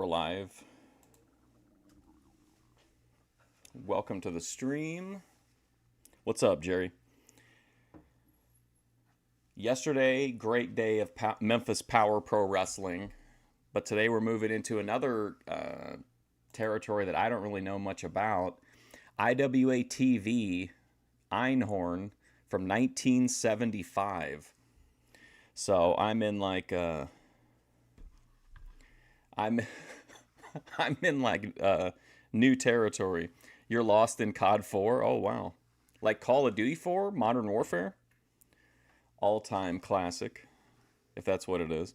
we're live. Welcome to the stream. What's up, Jerry? Yesterday, great day of Memphis Power Pro Wrestling. But today we're moving into another territory that I don't really know much about. IWA TV Einhorn from 1975. So I'm in like I'm I'm in like new territory. You're lost in COD 4? Oh wow. Like Call of Duty 4? Modern Warfare? All-time classic, if that's what it is.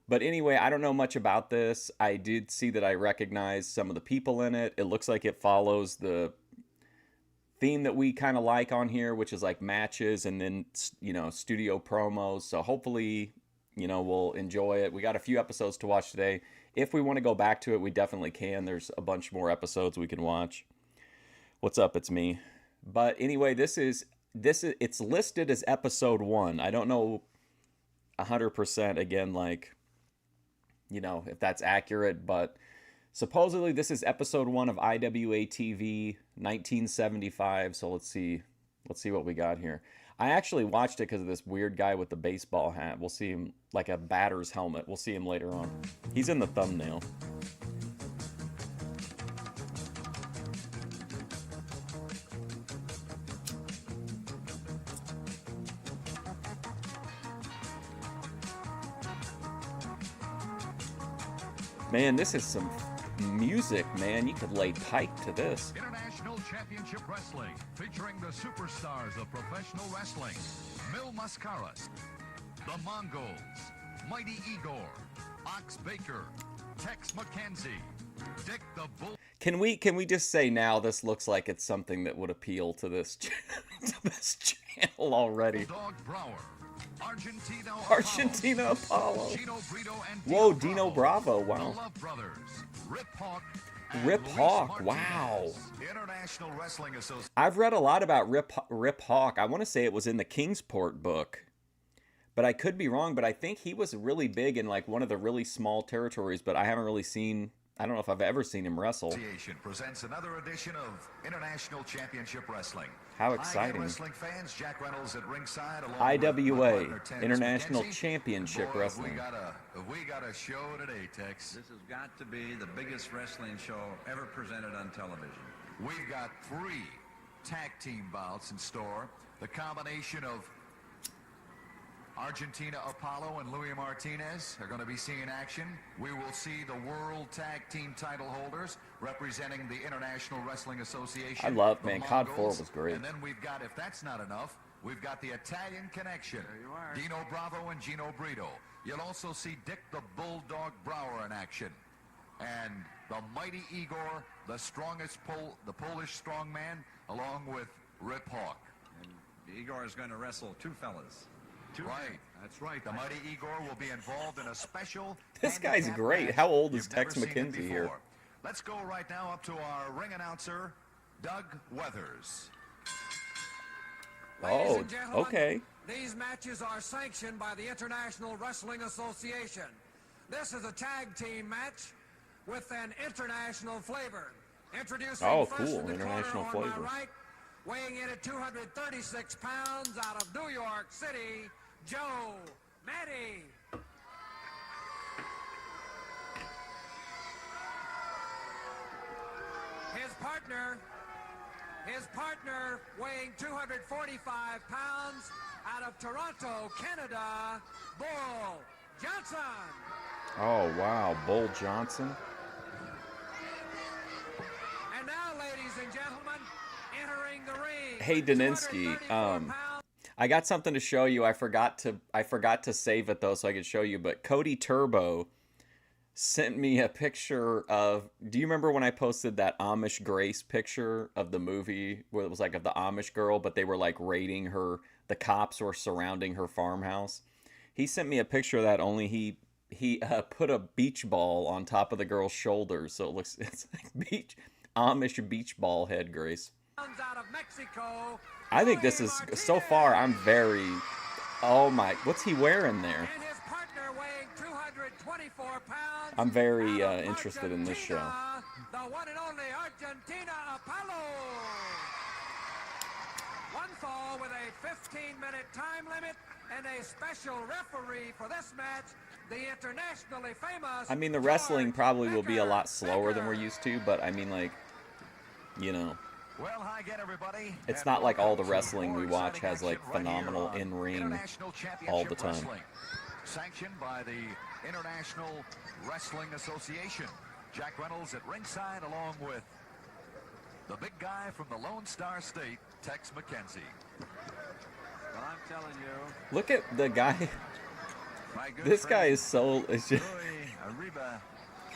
But anyway, I don't know much about this. I did see that I recognized some of the people in it. It looks like it follows the theme that we kind of like on here, which is like matches and then, you know, studio promos. So hopefully, you know, we'll enjoy it. We got a few episodes to watch today. If we want to go back to it, we definitely can. There's a bunch more episodes we can watch. What's up? It's me. But anyway, it's listed as episode 1. I don't know 100% again, like, you know, if that's accurate, but supposedly this is episode 1 of IWA TV 1975. So let's see what we got here. I actually watched it because of this weird guy with the baseball hat. We'll see him like a batter's helmet. We'll see him later on. He's in the thumbnail. Man, this is some music, man. You could lay pipe to this. International Championship Wrestling, featuring the superstars of professional wrestling. Mil Mascaras, the Mongols, Mighty Igor, Ox Baker, Tex McKenzie, Dick the Bull. Can we just say now this looks like it's something that would appeal to this to this channel already. Dog Brower, Argentina Apollo. Gino Brito and Whoa, Dino Bravo. Wow. The Love Brothers, Rip Hawk. Rip Hawk. Wow. The International Wrestling Association. I've read a lot about Rip Hawk. I want to say it was in the Kingsport book, but I could be wrong. But I think he was really big in like one of the really small territories. But I haven't really seen. I don't know if I've ever seen him wrestle. Presents another edition of International Championship Wrestling. How exciting. Wrestling fans, Jack Reynolds at ringside, IWA, International Championship Wrestling. We got a show today, Tex. This has got to be the biggest wrestling show ever presented on television. We've got 3 tag team bouts in store. The combination of Argentina Apollo and Louis Martinez are going to be seeing action. We will see the World Tag Team title holders representing the International Wrestling Association. I love, man, COD 4 was great. And then we've got, if that's not enough, we've got the Italian Connection. There you are. Dino Bravo and Gino Brito. You'll also see Dick the Bulldog Brower in action. And the Mighty Igor, the Polish strongman, along with Rip Hawk. And Igor is going to wrestle 2 fellas. Right, that's right. The Mighty Igor will be involved in a special. This guy's great. How old is Tex McKenzie here? Let's go right now up to our ring announcer, Doug Weathers. Oh, okay. These matches are sanctioned by the International Wrestling Association. This is a tag team match with an international flavor. Introducing first cool. in the International corner flavor. on my right, weighing in at 236 pounds out of New York City, Joe Maddie. His partner weighing 245 pounds out of Toronto, Canada, Bull Johnson. Oh, wow. Bull Johnson. And now, ladies and gentlemen, entering the ring. Hey, Daninsky, I got something to show you. I forgot to save it though, so I could show you. But Cody Turbo sent me a picture of. Do you remember when I posted that Amish Grace picture of the movie where it was like of the Amish girl, but they were like raiding her? The cops were surrounding her farmhouse. He sent me a picture of that. Only he put a beach ball on top of the girl's shoulders, so it's like Amish beach ball head, Grace. Out of Mexico, I think this is, so far, I'm very, oh my, what's he wearing there? and his partner weighing 224 pounds I'm very interested in this show. The one and only Argentina Apollo. One fall with a 15-minute time limit and a special referee for this match, the internationally famous. I mean, the wrestling probably will be a lot slower than we're used to, but I mean, like, you know, Well, hi again, everybody. it's And not like all the welcome to wrestling we more watch exciting has like action right here phenomenal on in-ring International all the Championship time. Wrestling, sanctioned by the International Wrestling Association. Jack Reynolds at ringside, along with the big guy from the Lone Star State, Tex McKenzie. Well, I'm telling you, Look at the guy. my good This guy friend, is so. It's just, Louis Arriba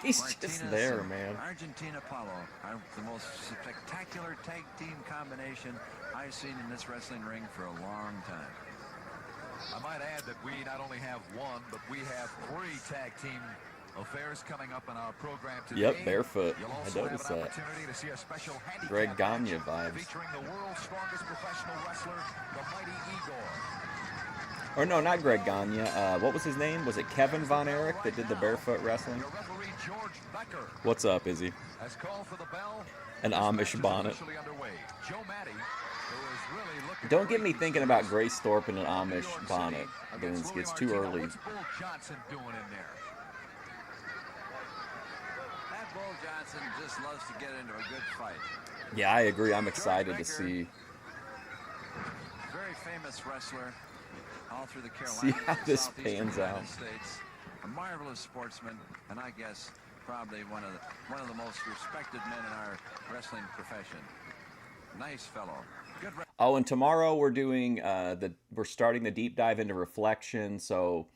he's Martinez just there, and man. Argentina Apollo are the most spectacular tag team combination I've seen in this wrestling ring for a long time. I might add that we not only have one, but we have 3 tag team affairs coming up in our program today. Yep, barefoot. You'll I also noticed have an that. opportunity to see a special handicap Greg Gagne match vibes. featuring the world's strongest professional wrestler, the mighty Igor. Or no, not Greg Gagne. What was his name? Was it Kevin Von Erich that did the barefoot wrestling? Your referee, George Becker, What's up, Izzy? has called for the bell. An This Amish match is bonnet. officially underway. Joe Matty, who is really looking Don't get great me these thinking days about Grace Thorpe in an in New Amish York bonnet. City against It's Louis too Martino. early. What's Bull Johnson doing in there? That Bull Johnson just loves to get into a good fight. Yeah, I agree. I'm excited to see. Very famous wrestler all through the Carolinas. See how and this southeastern pans United out. States. A marvelous sportsman, and I guess probably one of the most respected men in our wrestling profession. Nice fellow. Good. Oh, and tomorrow we're doing we're starting the deep dive into reflection. So,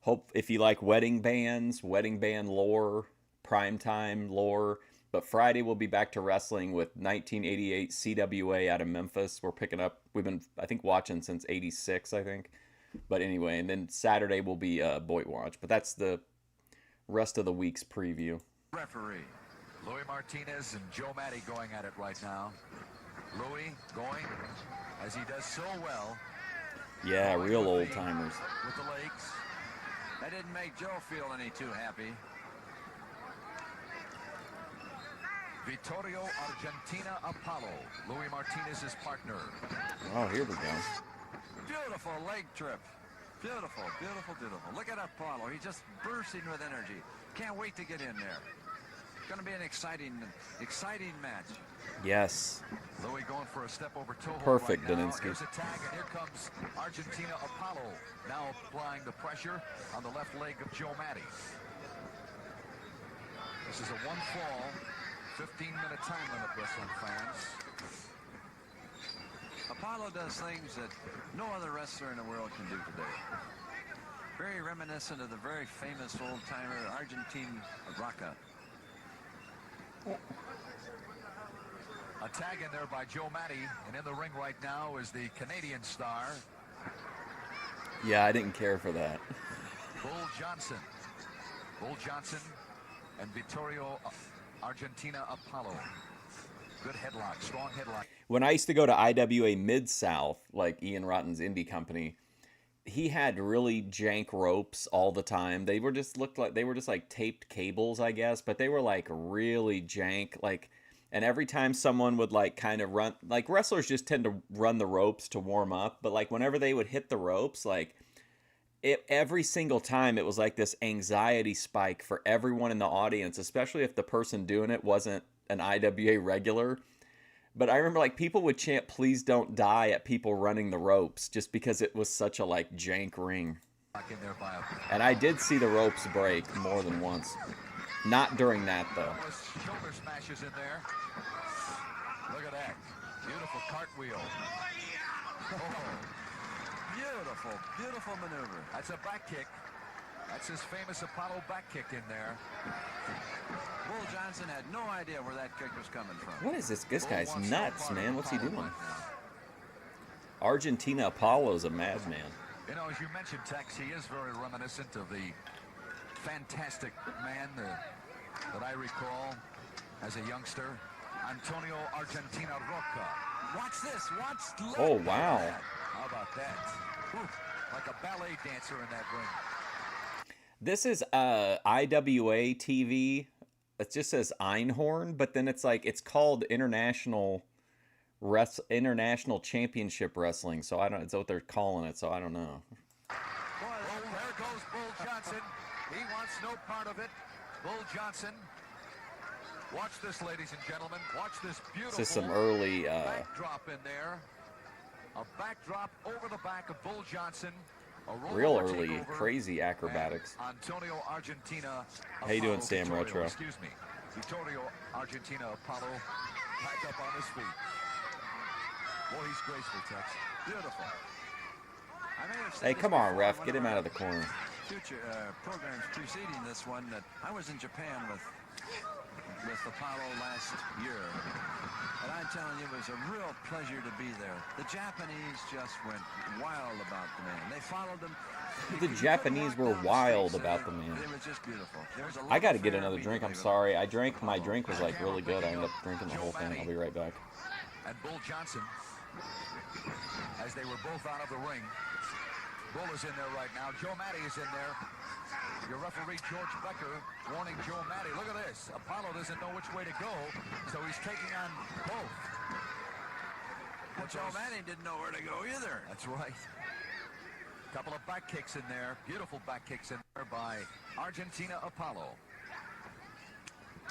hope if you like wedding bands, wedding band lore, primetime lore. But Friday we'll be back to wrestling with 1988 CWA out of Memphis. We're picking up. We've been I think watching since '86, I think. But anyway, and then Saturday will be Boyd Watch. But that's the rest of the week's preview. Referee. Louis Martinez and Joe Matty going at it right now. Louis going, as he does so well, Yeah, going real with old the- timers. with the legs. That didn't make Joe feel any too happy. Vittorio Argentina Apollo, Louis Martinez's partner. Oh, here we go. Beautiful leg trip. Beautiful, beautiful, beautiful. Look at Apollo. He's just bursting with energy. Can't wait to get in there. It's going to be an exciting match. Yes. Louis going for a step over toe hold Perfect, right now. Daninsky. Here's a tag, and here comes Argentina Apollo, now applying the pressure on the left leg of Joe Matty. This is a one fall, 15-minute time limit, wrestling fans. Apollo does things that no other wrestler in the world can do today. Very reminiscent of the very famous old-timer Argentine Rocca. A tag in there by Joe Matty, and in the ring right now is the Canadian star, Yeah, I didn't care for that. Bull Johnson. Bull Johnson and Vittorio Argentina Apollo. Good headlock, strong headlock. When I used to go to IWA Mid-South, like Ian Rotten's indie company, he had really jank ropes all the time. They were just looked like they were just like taped cables, I guess, but they were like really jank. Like, and every time someone would like kind of run, like wrestlers just tend to run the ropes to warm up, but like whenever they would hit the ropes, like every single time it was like this anxiety spike for everyone in the audience, especially if the person doing it wasn't an IWA regular. But I remember like people would chant "Please don't die" at people running the ropes just because it was such a like jank ring. In there by a And I did see the ropes break more than once. Not during that though. shoulder smashes in there. Look at that. Beautiful cartwheel. Oh, Beautiful, beautiful maneuver. that's a back kick. That's his famous Apollo back kick in there. Bull Johnson had no idea where that kick was coming from. What is this? This Bull guy's wants nuts, no part of man. What's he Apollo doing? right now. Argentina Apollo's a madman. You know, as you mentioned, Tex, he is very reminiscent of the fantastic man that I recall as a youngster, Antonio Argentina Rocca. Watch this. Watch. Oh, wow. How about that? Whew, like a ballet dancer in that ring. This is IWA TV. It just says Einhorn, but then it's like it's called International Championship Wrestling. So I don't. It's what they're calling it. So I don't know. Boy, there goes Bull Johnson. He wants no part of it. Bull Johnson. Watch this, ladies and gentlemen. Watch this beautiful This is some early. backdrop in there. A backdrop over the back of Bull Johnson. A Real rollover early, takeover, crazy acrobatics. and Antonio Argentina. How you doing, Apollo Sam Vittorio, Retro? Excuse me. Vittorio Argentina Apollo back up on his feet. Boy, he's graceful, Tex. Beautiful. I may have said Hey, this come on, before ref, one get him out of the corner. Future programs preceding this one that I was in Japan with Apollo last year. And I'm telling you, it was a real pleasure to be there. The Japanese just went wild about the man. They followed him. The Japanese were wild about the man. It was just beautiful. There was a I got to love get affair another drink. I'm immediately sorry. I drank my drink was like really good. I ended up drinking the whole thing. I'll be right back. and Bull Johnson, as they were both out of the ring. Bull is in there right now. Joe Matty is in there. Your referee, George Becker, warning Joe Matty. Look at this. Apollo doesn't know which way to go, so he's taking on both. Well, Joe Matty didn't know where to go either. That's right. Couple of back kicks in there. Beautiful back kicks in there by Argentina Apollo.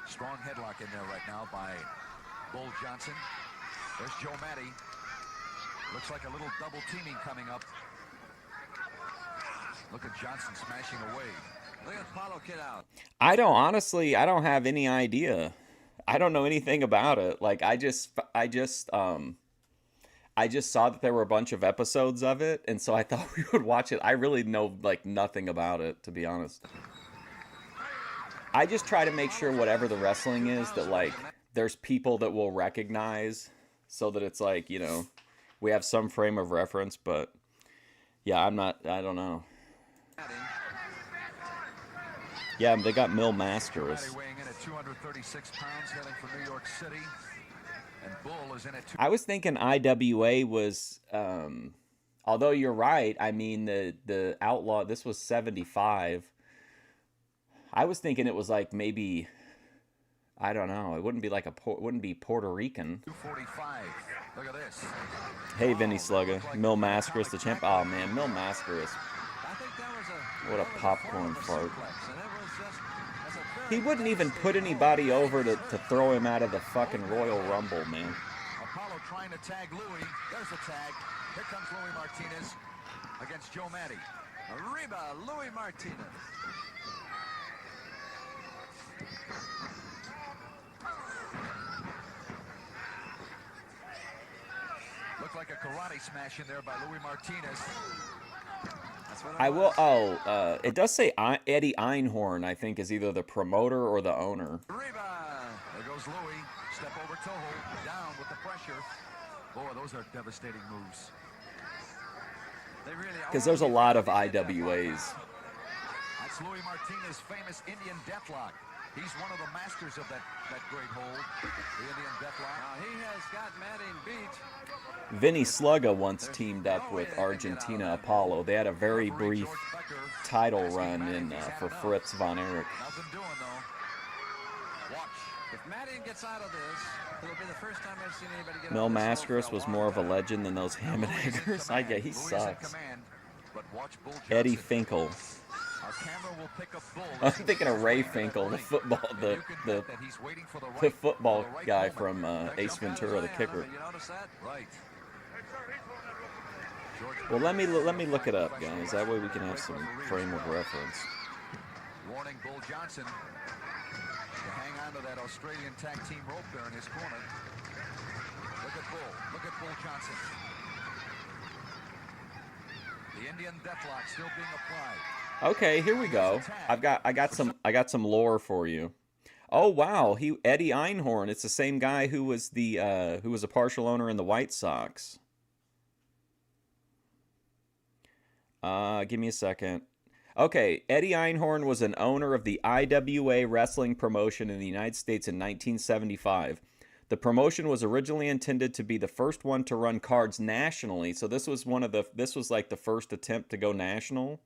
Strong headlock in there right now by Bull Johnson. There's Joe Matty. Looks like a little double teaming coming up. Look at Johnson smashing away. Look at Apollo kid out. I don't have any idea. I don't know anything about it. Like I just saw that there were a bunch of episodes of it, and so I thought we would watch it. I really know like nothing about it, to be honest. I just try to make sure whatever the wrestling is that like there's people that will recognize, so that it's like, you know, we have some frame of reference. But yeah, I don't know. Yeah, they got Mil Mascaras. Weighing in at 236 pounds, heading for New York City. And Bull is in at I was thinking IWA was, although you're right. I mean, the Outlaw, this was 75. I was thinking it was like maybe, I don't know. It wouldn't be like wouldn't be Puerto Rican. 245. Look at this. Hey, Vinny Slugga, Mil Mascaras, the champ. Oh man, Mil Mascaras. I think that was a What a popcorn fart. suplex, and it was just that's a very He wouldn't even put anybody over to throw him out of the fucking Royal Rumble, man. Apollo trying to tag Louis. There's the tag. Here comes Louis Martinez against Joe Matty. Arriba, Louis Martinez. Looked like a karate smash in there by Louis Martinez. That's what it I will. was. It does say Eddie Einhorn. I think is either the promoter or the owner. Arriba. There goes Louis. Step over Toho. Down with the pressure. Boy, those are devastating moves. They really are. Because there's a lot of IWAs. That's Louis Martinez's famous Indian deathlock. He's one of the masters of that great hold, the Indian deathlock. Now he has got Matty beat. Vinny Slugga once teamed up with Argentina Apollo. They had a very brief title run in for Fritz von Erich. Nothing doing though. Watch. If Matty gets out of this, it'll be the first time I've seen anybody get Mil out of this hold Mascaras for was long more of a time. legend than those ham and Louis is in eggers. I command. get he Louis is in sucks. command, but watch Bull Eddie Johnson. Finkel. Our camera will pick up Bull. I'm thinking of Ray Finkel, the football, the football guy from Ace Ventura, the kicker. You notice that? Right. Well, let me look it up, guys. That way we can have some frame of reference. Warning Bull Johnson to hang on to that Australian tag team rope there in his corner. Look at Bull. Look at Bull Johnson. The Indian deathlock still being applied. Okay, here we go. I got some lore for you. Oh wow, Eddie Einhorn. It's the same guy who was a partial owner in the White Sox. Give me a second. Okay, Eddie Einhorn was an owner of the IWA wrestling promotion in the United States in 1975. The promotion was originally intended to be the first one to run cards nationally, so this was like the first attempt to go national.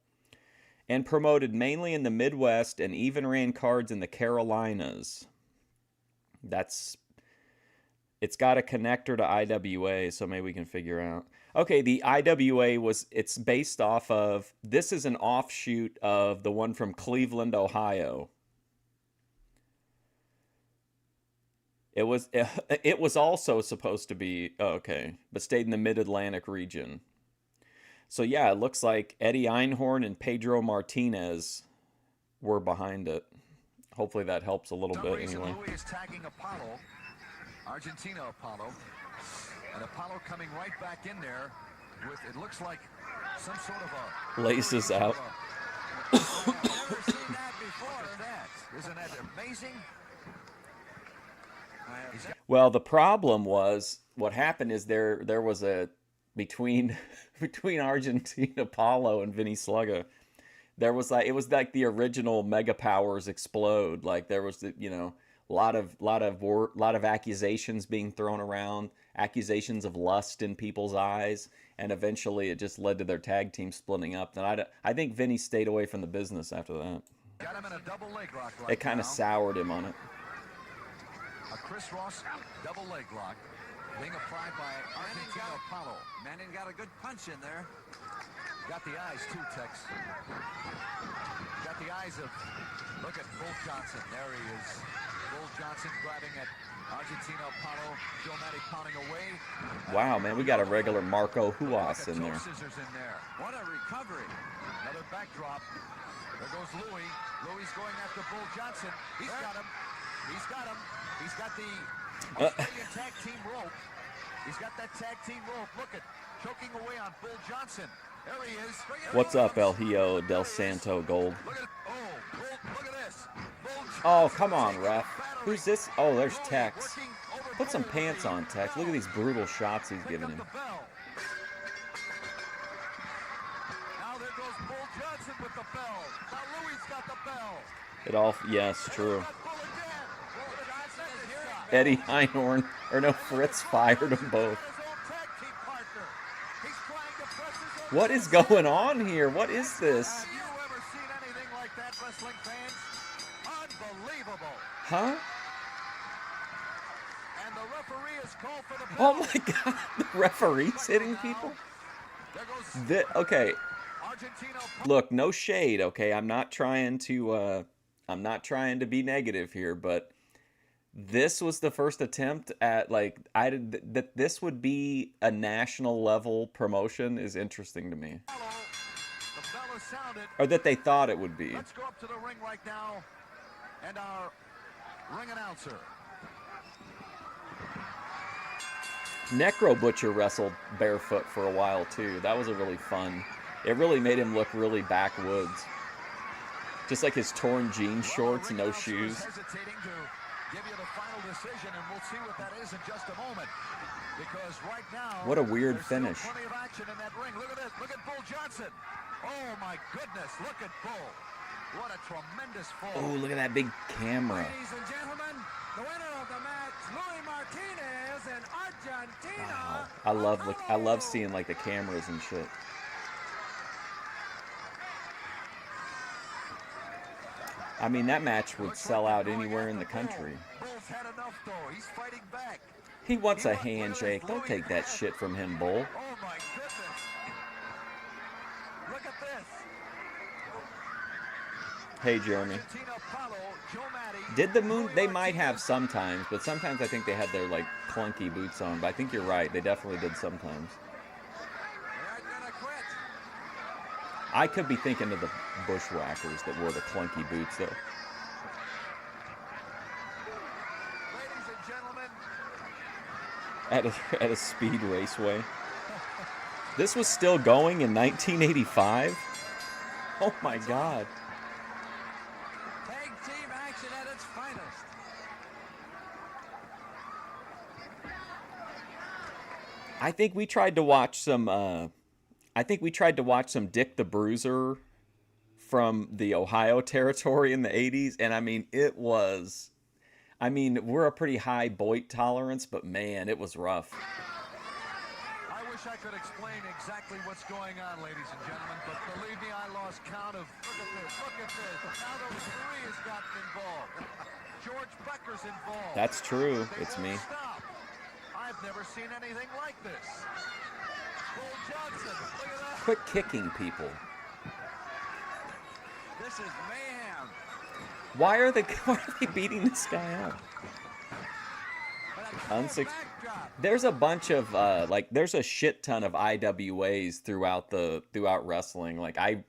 and promoted mainly in the Midwest and even ran cards in the Carolinas. It's got a connector to IWA, so maybe we can figure out. Okay, the IWA it's based off of, this is an offshoot of the one from Cleveland, Ohio. It was also supposed to be, okay, but stayed in the Mid-Atlantic region. So yeah, it looks like Eddie Einhorn and Pedro Martinez were behind it. Hopefully that helps a little bit anyway. Louis is tagging Apollo, Argentina Apollo, and Apollo coming right back in there with, it looks like some sort of a laces out. I've never seen that before. Isn't that amazing? Well, the problem was, what happened is there was a between Argentina Apollo and Vinny Slugga, there was like, it was like the original Mega Powers explode. Like there was a lot of accusations being thrown around, accusations of lust in people's eyes, and eventually it just led to their tag team splitting up. And I think Vinny stayed away from the business after that. Got him in a double leg lock right It kind of soured him on it. A Chris Ross double leg lock being applied by Argentina Apollo. Manning got a good punch in there. Got the eyes too, Tex. Got the eyes of, look at Bull Johnson. There he is. Bull Johnson grabbing at Argentina Apollo. Joe Matty pounding away. Wow, man, we got a regular Marco Huas in there. Scissors in there. What a recovery. Another backdrop. There goes Louis. Louis going after Bull Johnson. He's got him. He's got him. He's got the Australian tag team rope. He's got that tag team rope. Look at choking away on Bull Johnson. There he is. What's up, El Hijo del Santo Gold? Look at, look at this. Oh, come on, ref. Who's this? Oh, there's Tex. Put some pants on, Tex. Look at these brutal shots he's giving him. Now there goes Bull Johnson with the bell. Now Louis got the bell. It all, yes, true. Eddie Einhorn, or no, Fritz fired them both. What is going on here? What is this? Have you ever seen anything like that, wrestling fans? Unbelievable. Huh? And the referee is called for the Oh bell. my God, the referee's hitting people? There goes Okay, Argentina. look, no shade, okay? I'm not trying to be negative here, but this was the first attempt at, like, that this would be a national level promotion is interesting to me. The bell is sounded. Or that they thought it would be. Let's go up to the ring right now. And our ring announcer. Necro Butcher wrestled barefoot for a while too. That was a really fun. It really made him look really backwoods. Just like his torn jean shorts and no Ring announcer is shoes. hesitating to give you the final decision, and we'll see what that is in just a moment. Because right now, What a weird there's still finish. plenty of action in that ring. Look at this. Look at Bull Johnson. Oh my goodness. Look at Bull. What a tremendous fall. Oh, look at that big camera. Ladies and gentlemen, the winner of the match, Louis Martinez in Argentina. Wow. I love seeing like the cameras and shit. I mean, that match would sell out anywhere in the country. Bull's had enough though. He's fighting back. He wants a handshake. Don't take that shit from him, Bull. Oh my goodness. Look at this. Hey, Jeremy. Argentina Apollo, Joe Matty. Did the moon? They might have sometimes, but sometimes I think they had their like clunky boots on. But I think you're right. They definitely did sometimes. They aren't gonna quit. I could be thinking of the bushwhackers that wore the clunky boots, though. Ladies and gentlemen, At a speed raceway. This was still going in 1985? Oh my God. Tag team action at its finest. I think we tried to watch some Dick the Bruiser from the Ohio territory in the 80s, and I mean we're a pretty high Boit tolerance, but man, it was rough. I wish wish I could explain exactly what's going on, ladies and gentlemen, but believe me, I lost count of... Look at this, look at this. Now the referee has gotten involved. George Becker's involved. That's true. They It's won't me. Stop. I've never seen anything like this. Bull Johnson, look at that. Quit kicking people. This is mayhem. Why are they beating this guy up? There's a bunch of there's a shit ton of IWAs throughout wrestling. Like I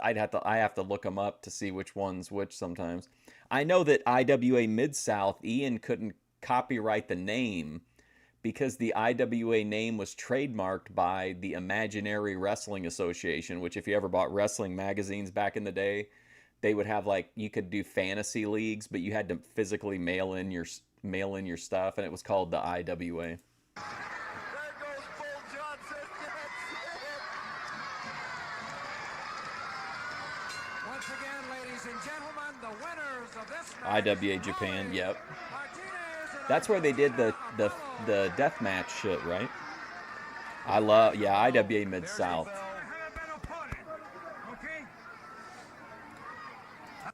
have to look them up to see which one's which sometimes. I know that IWA Mid-South, Ian couldn't copyright the name because the IWA name was trademarked by the Imaginary Wrestling Association, which if you ever bought wrestling magazines back in the day, they would have you could do fantasy leagues, but you had to physically mail in your stuff, and it was called the IWA. There goes Bull Johnson. Once again, ladies and gentlemen, the winners of this match IWA Japan, yep. Martinez and That's where they did the death match shit, right? IWA Mid-South.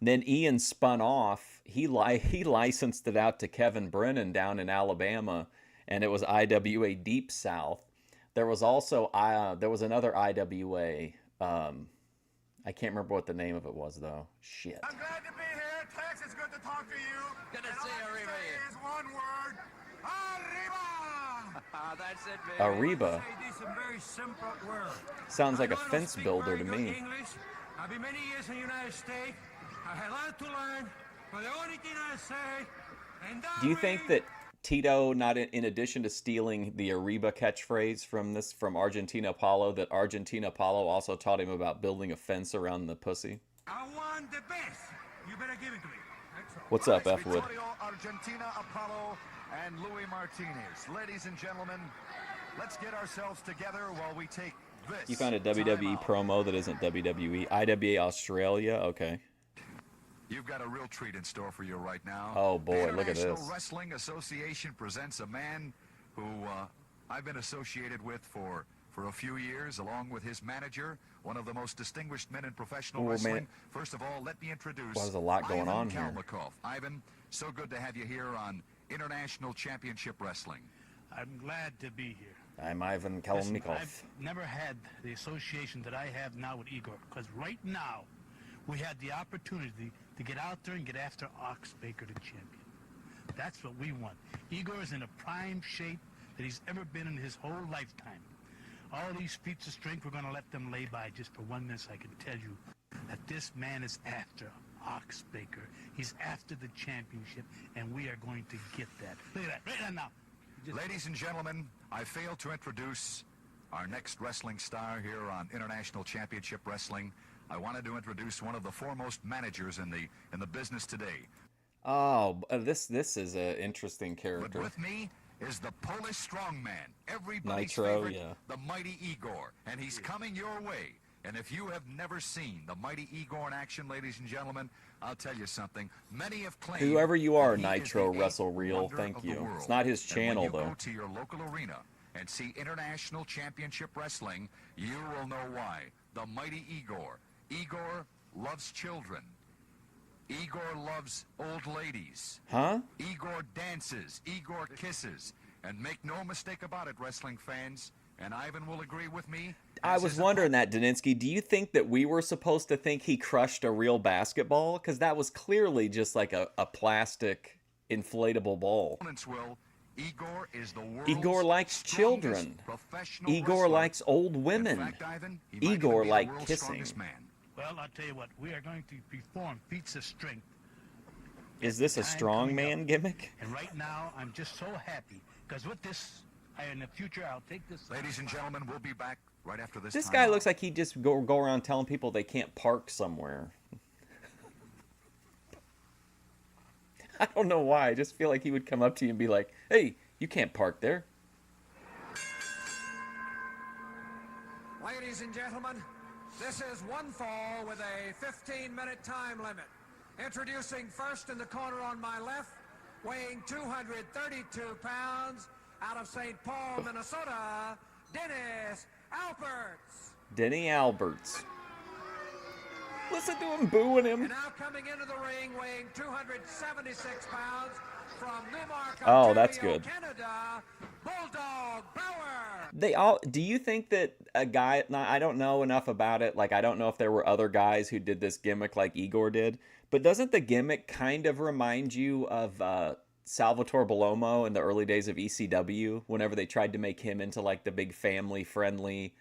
Then Ian spun off. He licensed it out to Kevin Brennan down in Alabama, and it was IWA Deep South. There was also another IWA. I can't remember what the name of it was though. Shit. I'm glad to be here. Tex, it's good to talk to you. Good to And see all I Arriba can say here. is one word. Arriba! That's it, baby. Arriba. Say this in very simple words. Sounds like I a don't fence speak builder very to good me. English. I've been many years in the United States. I had a lot to learn, but the only thing I say, and that Do you think way- that Tito, not in addition to stealing the Arriba catchphrase from Argentina Apollo, that Argentina Apollo also taught him about building a fence around the pussy? I want the best. You better give it to me. That's all. What's up, Alex F Wood? Vittorio, Argentina Apollo, and Louis Martinez. Ladies and gentlemen, let's get ourselves together while we take this. You found a WWE timeout. promo that isn't WWE. IWA Australia, okay. You've got a real treat in store for you right now. Oh, boy, The look at International this. Wrestling Association presents a man who I've been associated with for a few years, along with his manager, one of the most distinguished men in professional Oh, man. wrestling. First of all, let me introduce Well, there's a lot going Ivan on here. Kalmikov. Ivan, so good to have you here on International Championship Wrestling. I'm glad to be here. I'm Ivan Listen, Kalmikov. I've never had the association that I have now with Igor, because right now we had the opportunity to get out there and get after Ox Baker, the champion. That's what we want. Igor is in a prime shape that he's ever been in his whole lifetime. All these feats of strength, we're going to let them lay by just for 1 minute. So I can tell you that this man is after Ox Baker. He's after the championship, and we are going to get that. Look at that, right now. Just- Ladies and gentlemen, I failed to introduce our next wrestling star here on International Championship Wrestling. I wanted to introduce one of the foremost managers in the business today. Oh, this is an interesting But character. with me is the Polish strongman, everybody's Nitro, favorite, yeah. the mighty Igor, and he's coming your way. And if you have never seen the mighty Igor in action, ladies and gentlemen, I'll tell you something. Many have claimed Whoever you are, that he is Nitro the Wrestle eighth Reel, wonder thank of the you. world. It's not his And channel, when you though. go to your local arena and see International Championship Wrestling, you will know why. The mighty Igor. Igor loves children. Igor loves old ladies. Huh? Igor dances. Igor kisses. And make no mistake about it, wrestling fans, and Ivan will agree with me. I as was his wondering that, Daninsky. Do you think that we were supposed to think he crushed a real basketball? Because that was clearly just like a plastic inflatable ball. opponents will. Igor is the world's Igor likes strongest children. professional Igor wrestler. likes old In women. fact, Ivan, he might Igor even be the liked world's kissing. strongest man. Well, I'll tell you what, we are going to perform feats of strength. Is this a Time strong coming man up. gimmick? And right now, I'm just so happy, because with this, in the future, I'll take this. Ladies and gentlemen, we'll be back right after this. This guy timeout. looks like he'd just go around telling people they can't park somewhere. I don't know why. I just feel like he would come up to you and be like, "Hey, you can't park there." Ladies and gentlemen, this is one fall with a 15-minute time limit. Introducing first in the corner on my left, weighing 232 pounds, out of St. Paul, Minnesota, Dennis Alberts. Denny Alberts. Listen to him booing him. And now coming into the ring, weighing 276 pounds from Newmark, Oh, that's good. Canada, Bulldog Brower. They all. Do you think that a guy? Now, I don't know enough about it. Like, I don't know if there were other guys who did this gimmick like Igor did. But doesn't the gimmick kind of remind you of Salvatore Bellomo in the early days of ECW? Whenever they tried to make him into like the big family-friendly,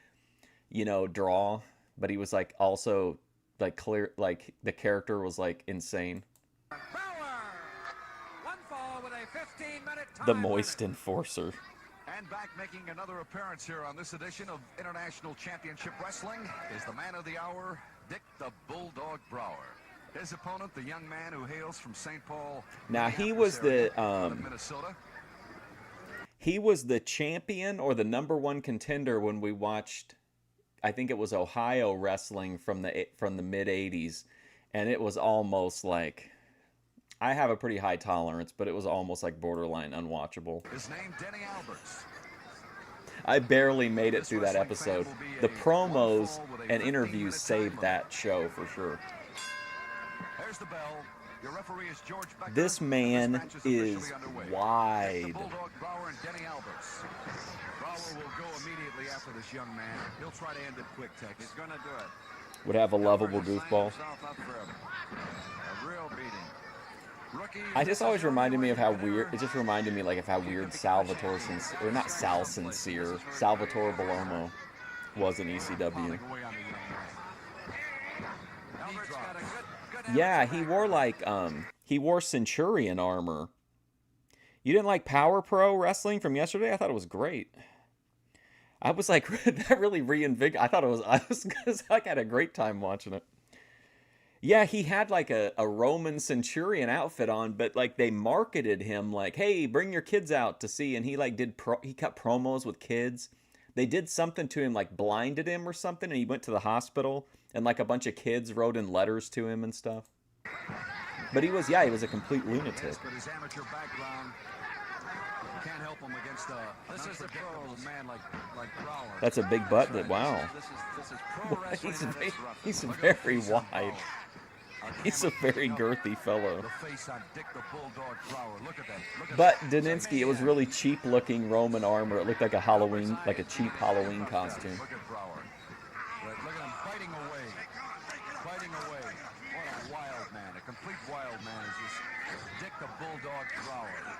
draw, but he was like also like clear, like the character was like insane. Brower. One fall with a 15-minute time The Moist Enforcer. And back making another appearance here on this edition of International Championship Wrestling is the man of the hour, Dick the Bulldog Brower. His opponent, the young man who hails from St. Paul. Now he was the Minnesota. He was the champion or the #1 contender when we watched, I think it was Ohio wrestling from the mid '80s, and it was almost like, I have a pretty high tolerance, but it was almost like borderline unwatchable. His name, Denny Alberts. I barely made it through that episode. The promos and interviews saved that show for sure. There's the bell. Your referee is George Becker. This man match is officially underway. wide. The Bulldog Brower and Denny Alberts. Brower will go immediately after this young man. He'll try to end it quick, Tex. He's going to do it. Would have a lovable goofball. A real beating. Rookie, I just always reminded me of how weird. It just reminded me like of how weird Salvatore Sincere, or not Sal Sincere, Salvatore Bellomo was in ECW. Yeah, he wore like he wore Centurion armor. You didn't like Power Pro wrestling from yesterday? I thought it was great. I was like, that really reinvigorated. I had a great time watching it. Yeah, he had like a Roman Centurion outfit on, but like they marketed him like, hey, bring your kids out to see. And he like he cut promos with kids. They did something to him, like blinded him or something, and he went to the hospital, and like a bunch of kids wrote in letters to him and stuff. But he was a complete lunatic. Yes, but his amateur background can't help him against This is the pros. man like Brower. That's a big butt. Wow. This is pro wrestling. He's very wide. He's a very girthy fellow. The face on Dick the Bulldog Brower. Look at that. Look at But that. Daninsky, it was really cheap looking Roman armor. It looked like a cheap Halloween costume. Look at Brower. Look at him fighting away. Fighting away. What a wild man. A complete wild man is this Dick the Bulldog Brower.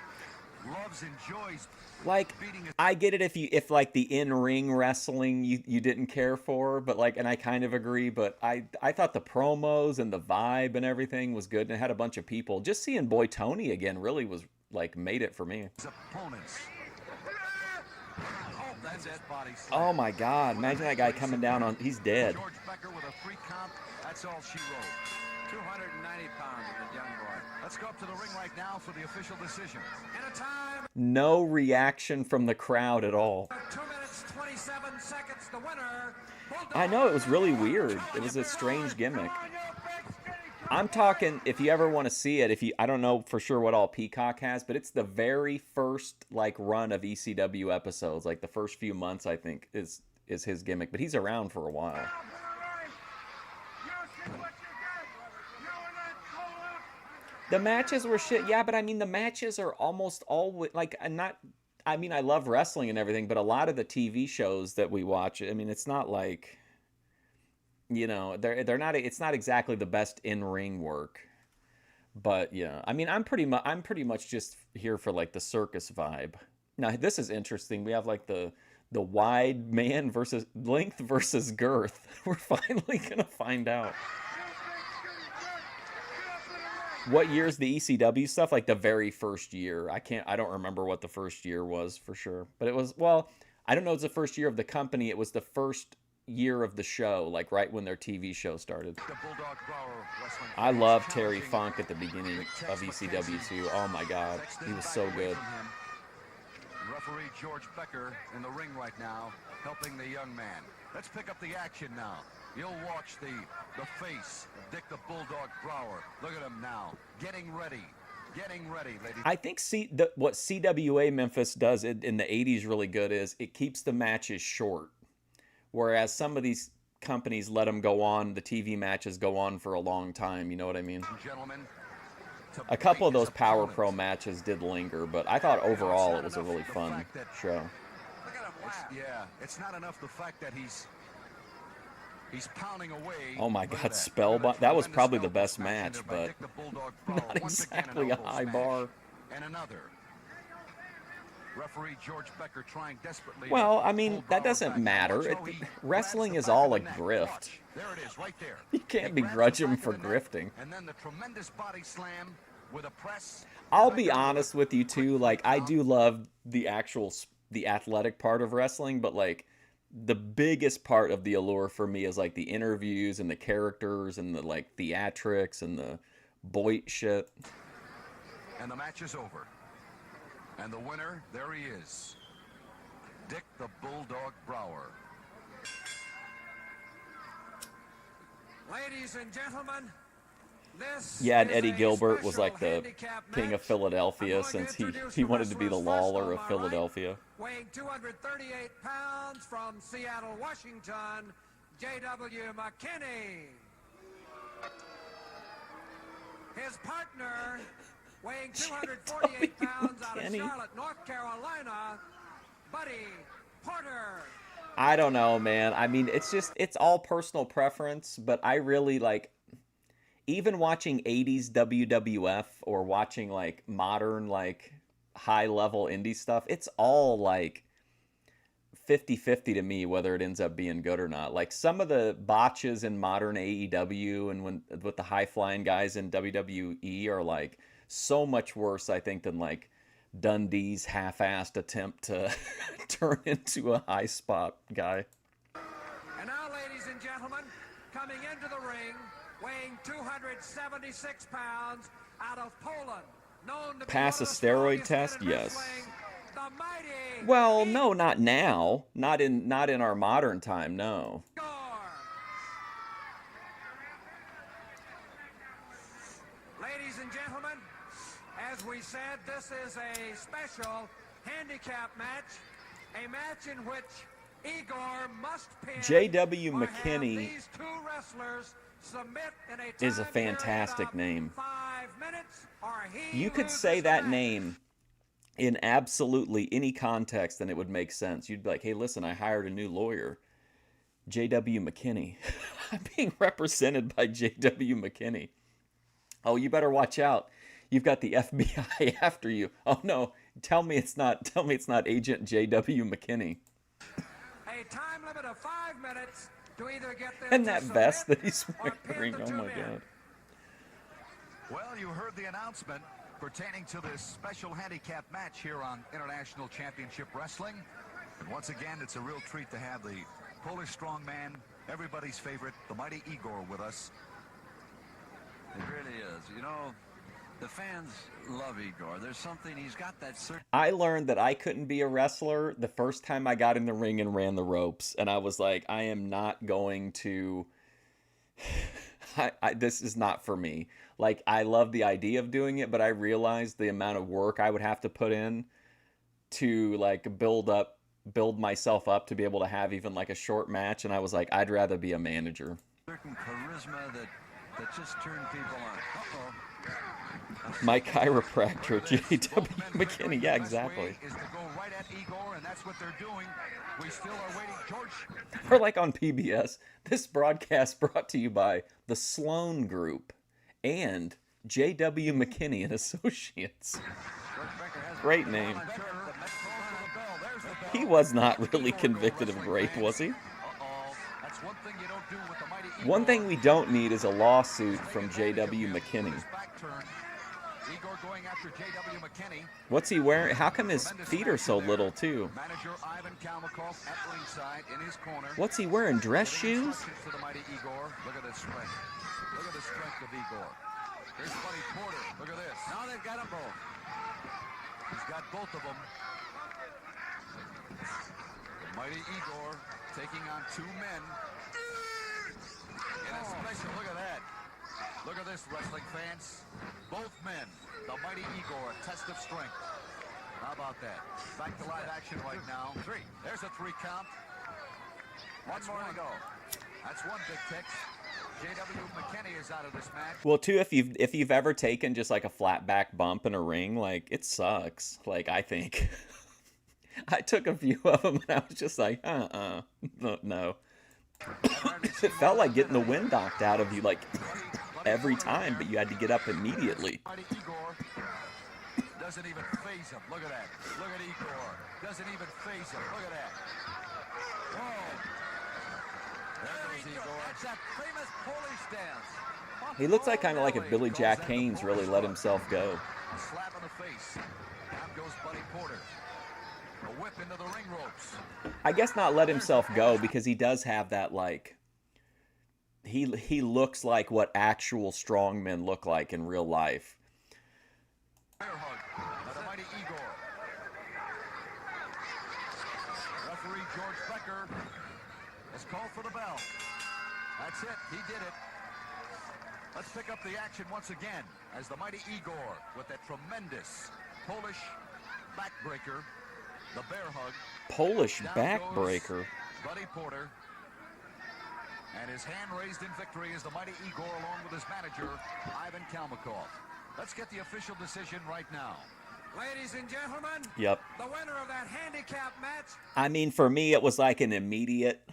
Loves, enjoys Like, beating his... I get it if like the in-ring wrestling you didn't care for, but like, and I kind of agree, but I thought the promos and the vibe and everything was good, and it had a bunch of people. Just seeing Boy Tony again really was like made it for me. his opponents. Oh, that's it. Body slam. Oh my God! Imagine that guy coming down on. He's dead. George Becker with a free count. That's all she wrote. 290 pounds of the young boy. Let's go up to the ring right now for the official decision. In a time No reaction from the crowd at all. of 2 minutes 27 seconds, the winner. Bulldog I know, it was really weird. It was a strange gimmick. I'm talking, if you ever want to see it, I don't know for sure what all Peacock has, but it's the very first like run of ECW episodes, like the first few months, I think, is his gimmick. But he's around for a while. The matches were shit, yeah, but I mean the matches are almost always like I mean I love wrestling and everything, but a lot of the TV shows that we watch, I mean it's not like, they're not, it's not exactly the best in-ring work. But yeah, I mean I'm pretty much just here for like the circus vibe. Now this is interesting. We have like the wide man versus length versus girth. We're finally gonna find out. What year's the ECW stuff? Like the very first year. I don't remember what the first year was for sure. But it was, well, I don't know if it's the first year of the company. It was the first year of the show, like right when their TV show started. I love Terry Funk at the beginning of ECW too. Oh my God, he was so good. Referee George Becker in the ring right now, helping the young man. Let's pick up the action now. You'll watch the face of Dick the Bulldog Brower. Look at him now, getting ready. getting ready, ladies. I think what CWA Memphis does in the 80s really good is it keeps the matches short. Whereas some of these companies let them go on, the TV matches go on for a long time. You know what I mean? Gentlemen, A couple of those Power Pro matches did linger, but I thought overall it was a really fun show. Yeah, it's not enough the fact that he's pounding away. Oh my God, Spellbind. That was probably the best match, but not exactly a high bar. And another. Referee George Becker trying desperately. Well, I mean, that doesn't matter. Wrestling is all a grift. There it is, right there. You can't begrudge him for grifting. And then the tremendous body slam with a press. I'll be honest with you too. Like, I do love the athletic part of wrestling, but like the biggest part of the allure for me is like the interviews and the characters and the like theatrics and the Boyd shit. And the match is over. And the winner, there he is. Dick the Bulldog Brower. Ladies and gentlemen, this Yeah, and is Eddie a Gilbert was special like the handicap king of match. Philadelphia I'm going since to introduce he the wanted to be the wrestlers first Lawler on of my right. Philadelphia. Weighing 238 pounds from Seattle, Washington, J.W. McKinney. His partner, weighing 248 pounds out of McKinney. Charlotte, North Carolina, Buddy Porter. I don't know, man. I mean, it's all personal preference, but I really like, even watching 80s WWF or watching like modern, like high level indie stuff, it's all like 50-50 to me whether it ends up being good or not. Like some of the botches in modern AEW and with the high flying guys in WWE are like so much worse, I think, than like Dundee's half-assed attempt to turn into a high spot guy. And now, ladies and gentlemen, coming into the ring, weighing 276 pounds out of Poland, known to be Pass one a of the steroid strongest test? men in Yes. wrestling, the mighty Well, no, not now. Not in our modern time, no. Igor. Ladies and gentlemen, as we said, this is a special handicap match, a match in which Igor must pin J.W. or have McKinney these two wrestlers submit in a is a time fantastic period of name. 5 minutes, or he You could loses say the that match. name in absolutely any context and it would make sense. You'd be like, hey, listen, I hired a new lawyer, J.W. McKinney. I'm being represented by J.W. McKinney. Oh, you better watch out. You've got the FBI after you. Oh no, tell me it's not Agent J.W. McKinney. A time limit of 5 minutes to either get them And to that submit vest that he's or pin wearing. the Oh two my men. God. Well, you heard the announcement pertaining to this special handicap match here on International Championship Wrestling. And once again, it's a real treat to have the Polish strongman, everybody's favorite, the mighty Igor, with us. It really is. You know, the fans love Igor. There's something, he's got that certain... I learned that I couldn't be a wrestler the first time I got in the ring and ran the ropes. And I was like, I am not going to... this is not for me. Like, I love the idea of doing it, but I realized the amount of work I would have to put in to, like, build myself up to be able to have even, like, a short match. And I was like, I'd rather be a manager. certain charisma that just turned people on. Uh-oh. My chiropractor, J.W. McKinney. Yeah, exactly. Is to go right at Igor, and that's what they're doing. We still are waiting. George. Or like on PBS, this broadcast brought to you by the Sloan Group and J.W. McKinney and Associates. Great name. He was not really convicted of rape, was he? That's one thing you don't do with the mighty Igor. One thing we don't need is a lawsuit from J.W. McKinney. Igor going after J.W. McKinney. What's he wearing? How come his feet are so little, too? Manager Ivan Kalmikov at ringside in his corner. What's he wearing? Dress Giving shoes? instructions to the mighty Igor. Look at the strength. Look at the strength of Igor. Here's Buddy Porter. Look at this. Now they've got them both. He's got both of them. The mighty Igor taking on two men. In a special, look at that. Look at this, wrestling fans. Both men the mighty Igor, a test of strength. How about that? Back to live action right now. Three. There's a 3 count. One more to go. That's one big Tex. J.W. McKinney is out of this match. Well, too, if you've ever taken just like a flat back bump in a ring, like it sucks. Like I think I took a few of them and I was just like, no. It felt like getting the wind knocked out of you like every time, but you had to get up immediately. Mighty Igor doesn't even phase him. Look at that. Look at Igor. Doesn't even phase him. Look at that. Whoa. There goes Igor. That's that famous Polish dance. He looks like kind of like if Billy Jack Haynes really let himself go. A slap in the face. Down goes Buddy Porter. A whip into the ring ropes. I guess not let himself go because he does have that like he looks like what actual strongmen look like in real life. Bear hug by the mighty Igor. Referee George Becker has called for the bell. That's it. He did it. Let's pick up the action once again as the mighty Igor with that tremendous Polish backbreaker, the bear hug. Polish Down backbreaker. goes Buddy Porter. And his hand raised in victory is the mighty Igor along with his manager, Ivan Kalmakov. Let's get the official decision right now. Ladies and gentlemen, Yep. the winner of that handicap match. I mean, for me, it was like an immediate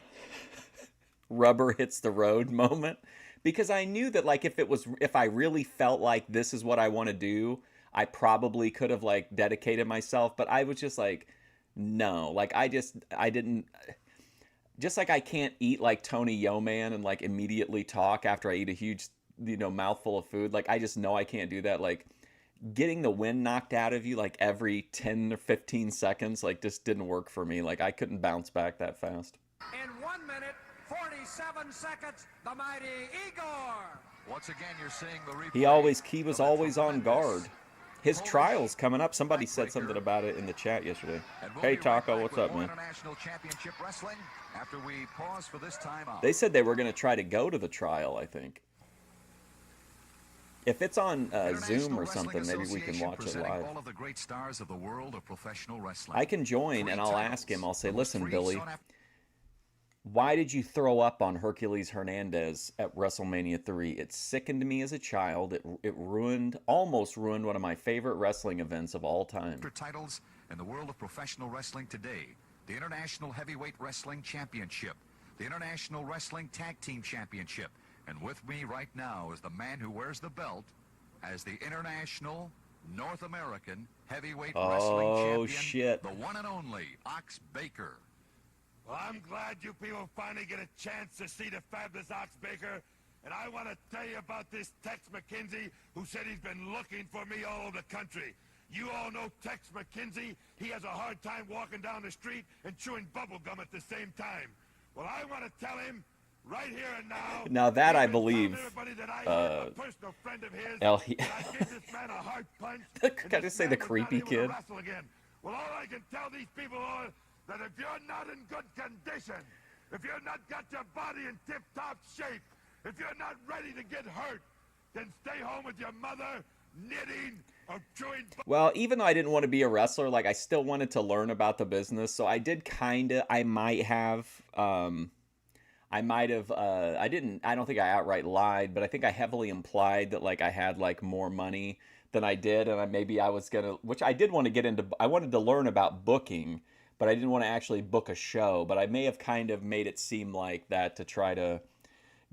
rubber hits the road moment because I knew that like if I really felt like this is what I want to do, I probably could have like dedicated myself, but I was just like, no, like I didn't. Just like I can't eat like Tony Yoman and like immediately talk after I eat a huge, mouthful of food. Like I just know I can't do that. Like getting the wind knocked out of you like every 10 or 15 seconds, like just didn't work for me. Like I couldn't bounce back that fast. In 1 minute, 47 seconds, the mighty Igor. Once again, you're seeing the replay. He was always on guard. His trial's coming up. Somebody said something about it in the chat yesterday. Hey Taco, what's up, man? International Championship Wrestling after we pause for this time out. They said they were going to try to go to the trial, I think. If it's on Zoom or something, maybe we can watch it live. All of the great stars of the world of professional wrestling. I can join and I'll ask him. I'll say, listen, Billy, why did you throw up on Hercules Hernandez at WrestleMania 3? It sickened me as a child. It almost ruined one of my favorite wrestling events of all time. Titles in the world of professional wrestling today. The International Heavyweight Wrestling Championship. The International Wrestling Tag Team Championship. And with me right now is the man who wears the belt as the International North American Heavyweight Wrestling Champion. Shit. The one and only Ox Baker. Well, I'm glad you people finally get a chance to see the fabulous Ox Baker. And I want to tell you about this Tex McKenzie who said he's been looking for me all over the country. You all know Tex McKenzie. He has a hard time walking down the street and chewing bubble gum at the same time. Well, I want to tell him right here and now. Now that I believe, that I am a personal friend of his. I give this man a hard punch. Gotta say the creepy kid. Well, all I can tell these people are that if you're not in good condition, if you're not got your body in tip-top shape, if you're not ready to get hurt, then stay home with your mother, knitting or chewing. Well, even though I didn't want to be a wrestler, like I still wanted to learn about the business. So I did I don't think I outright lied, but I think I heavily implied that like I had like more money than I did. And which I did want to get into. I wanted to learn about booking, but I didn't want to actually book a show. But I may have kind of made it seem like that to try to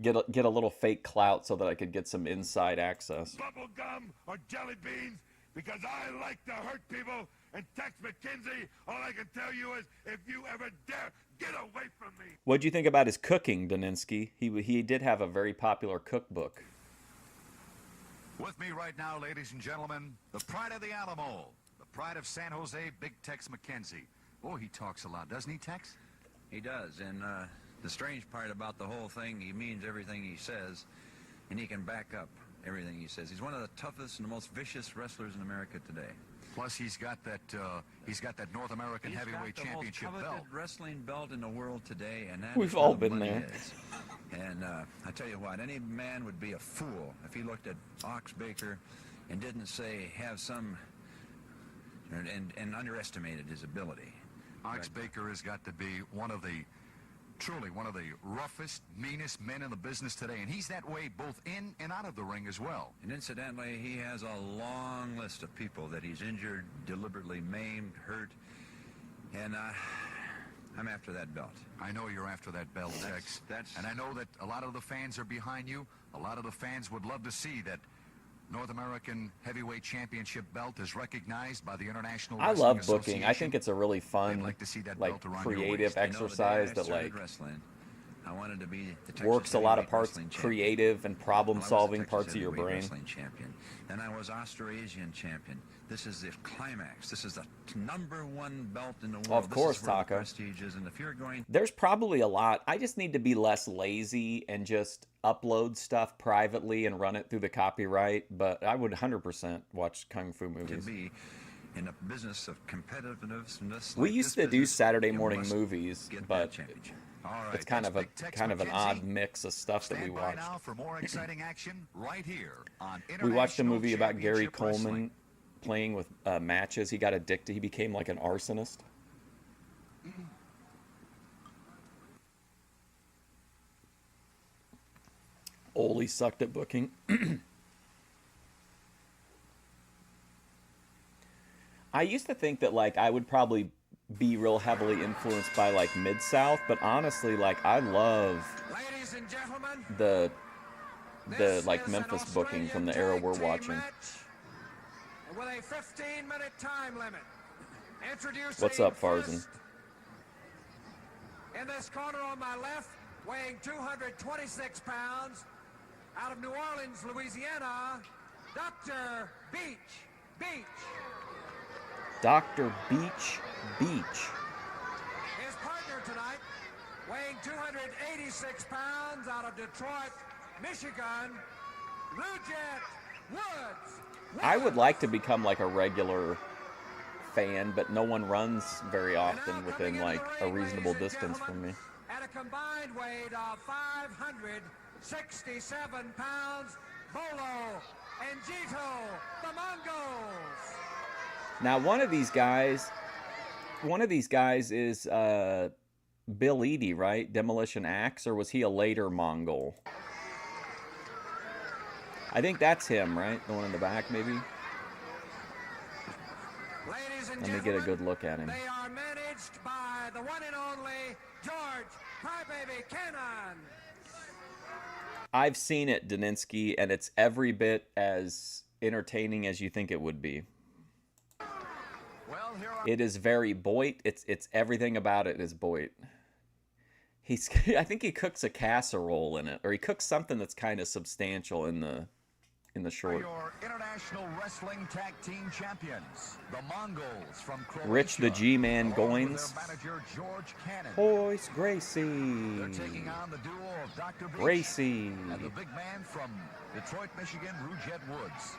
get a little fake clout so that I could get some inside access. Bubble gum or jelly beans, because I like to hurt people. And Tex McKenzie, all I can tell you is, if you ever dare, get away from me. What'd you think about his cooking, Daninsky? He did have a very popular cookbook. With me right now, ladies and gentlemen, the pride of the Alamo, the pride of San Jose, Big Tex McKenzie. Oh, he talks a lot, doesn't he, Tex? He does, and the strange part about the whole thing, he means everything he says, and he can back up everything he says. He's one of the toughest and the most vicious wrestlers in America today. Plus, he's got that North American Heavyweight Championship belt. belt. He's got the most coveted wrestling belt in the world today, and that We've is all where the been money there. is. And I tell you what, any man would be a fool if he looked at Ox Baker and didn't say have some and underestimated his ability. Ox Baker has got to be truly one of the roughest, meanest men in the business today, and he's that way both in and out of the ring as well. And incidentally, he has a long list of people that he's injured, deliberately maimed, hurt, and I'm after that belt. I know you're after that belt, Tex. And I know that a lot of the fans are behind you. A lot of the fans would love to see that North American Heavyweight Championship belt is recognized by the International I Wrestling love booking. Association. I think it's a really fun, like to see that like belt around your creative waist. exercise that like wrestling, I wanted to be the Texas works a lot of Heavyweight parts, Wrestling Champion. creative and Well, I was the problem-solving Texas parts of your Heavyweight brain. Wrestling champion. Then I was Australasian champion. This is the climax. This is the #1 belt in the world. Of course, this is where the Taco. prestige is. And if you're going There's probably a lot. I just need to be less lazy and just upload stuff privately and run it through the copyright. But I would 100% watch Kung Fu to movies. be in a business of competitiveness, We like used this to do business, Saturday you morning must movies, get that but championship. All right, it's kind that's of Big Tex an McKenzie. odd mix of stuff that we Stand by watched. now for more exciting action right here on We watched a International movie about Gary Championship Coleman Wrestling. playing with matches. He got addicted. He became like an arsonist. Ole sucked at booking. I used to think that like I would probably be real heavily influenced by like Mid-South, but honestly, like I love Ladies and gentlemen, the this like is an Memphis booking from the Australian era we're tag team watching. match with a 15-minute time limit. Introducing What's up, Farzan? first, in this corner on my left, weighing 226 pounds, out of New Orleans, Louisiana, Dr. Beach. Dr. Beach. His partner tonight, weighing 286 pounds, out of Detroit, Michigan, Jet Woods. I would like to become like a regular fan, but no one runs very often within like a reasonable distance from me. At a combined weight of 567 pounds, Bolo and Jito, the Mongols. Now, one of these guys is Bill Eadie, right? Demolition Axe, or was he a later Mongol? I think that's him, right? The one in the back, maybe? Ladies and Let me get a gentlemen, good look at him. they are managed by the one and only George Crybaby Cannon. I've seen it, Daninsky, and it's every bit as entertaining as you think it would be. Well, here are It is very Boit. It's everything about it is Boit. I think he cooks a casserole in it, or he cooks something that's kind of substantial in the short. your International Wrestling Tag Team Champions, the Mongols from Croatia. Rich the G-Man along with Goins. their manager, George Cannon. Hoist Gracie. They're taking on the duo of Dr. Beach Gracie. and the big man from Detroit, Michigan, Jet Woods.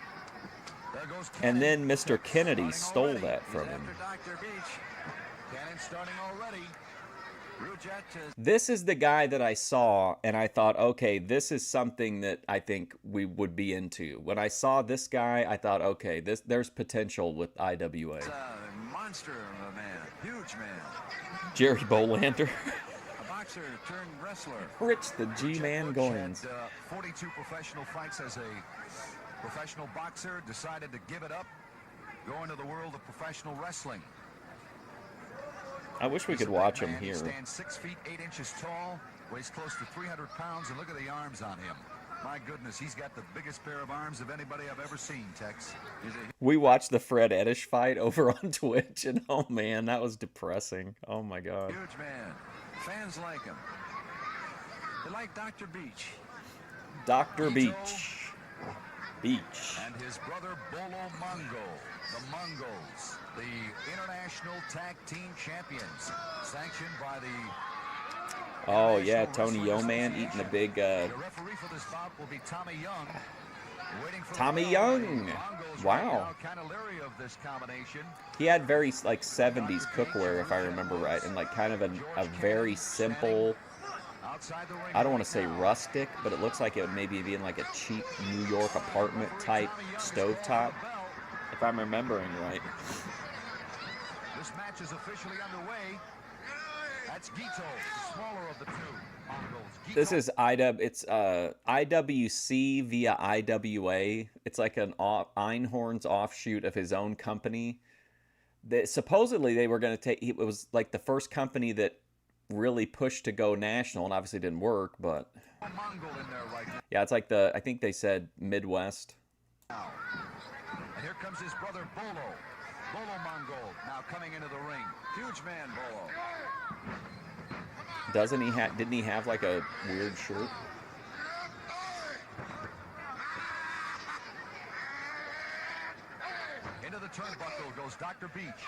There goes And Cannon. then Mr. Kennedy Starting stole already. that from He's him. after Dr. Beach. Cannon starting already. Jet is This is the guy that I saw, and I thought, okay, this is something that I think we would be into. When I saw this guy, I thought, okay, there's potential with IWA. It's a monster of a man, huge man, Jerry Bolander. a boxer turned wrestler. Rich the G-Man Woods Goins. had 42 professional fights as a professional boxer, decided to give it up, go into the world of professional wrestling. I wish we He's could a big watch him man. He here. stands 6 feet 8 inches tall, weighs close to 300 pounds, and look at the arms on him. My goodness, he's got the biggest pair of arms of anybody I've ever seen, Tex. We watched the Fred Eddish fight over on Twitch, and oh man, that was depressing. Oh my god. Huge man. Fans like him. They like Dr. Beach. Dr. Beach. Beach. And his brother Bolo Mongo, the Mongols, the International Tag Team Champions, sanctioned by the Oh yeah, International Tony Wrestling Yeoman Association. eating a big The referee for this bout will be Tommy Young. Waiting for the Tommy bell. Young. The Mongols Wow. right now kind of leery of this combination. He had very like 70s cookware, if I remember right, and like kind of a very simple Outside the ring I don't want right to say now. rustic, but it looks like it would maybe be in like a cheap New York apartment type stovetop, if I'm remembering right. This match is officially underway. That's Gito, the smaller of the two Mongols. Gito. This is IWC via IWA. It's like an Einhorn's offshoot of his own company. Supposedly they were going to take. It was like the first company that really pushed to go national, and obviously didn't work. But Mongol in there right now. yeah, it's like I think they said Midwest. And here comes his brother Bolo. Bolo Mongol now coming into the ring. Huge man, Bolo. Doesn't he have? Didn't he have like a weird shirt? Into the turnbuckle goes Dr. Beach.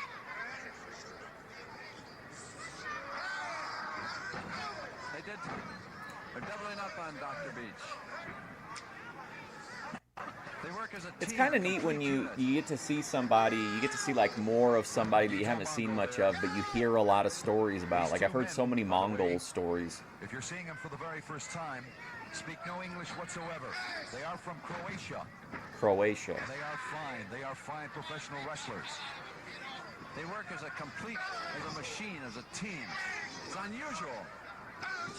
They're doubling up on Dr. Beach. They work as a team. It's kind of neat when you get to see somebody, you get to see like more of somebody that you haven't seen much of, but you hear a lot of stories about. Like I've heard so many Mongol stories. If you're seeing them for the very first time, speak no English whatsoever. They are from Croatia. Croatia. And they are fine professional wrestlers. They work as a complete, as a machine, as a team. It's unusual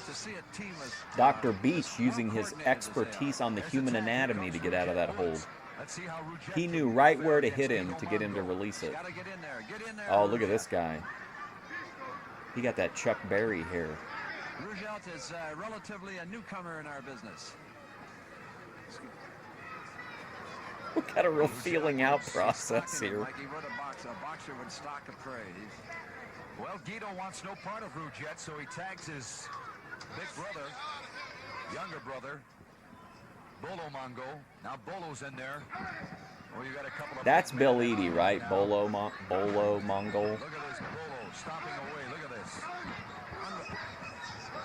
to see a team as Dr. Beach using his expertise on the human anatomy to get out of that hold. Let's see how Rujek He knew right where to hit him to get him to release it. gotta get in there. Get in there. Oh, look at this guy. He got that Chuck Berry hair. Rujelt is relatively a newcomer in our business. We got a real feeling out process Stalking him here. like he would a boxer. A boxer would stalk a prey. Well, Guido wants no part of Rujek, so he tags his big brother, younger brother, Bolo Mongol. Now Bolo's in there. Oh, you got a couple of. That's Bill Eadie, right? Bolo Mongol. Look at this Bolo stomping away. Look at this.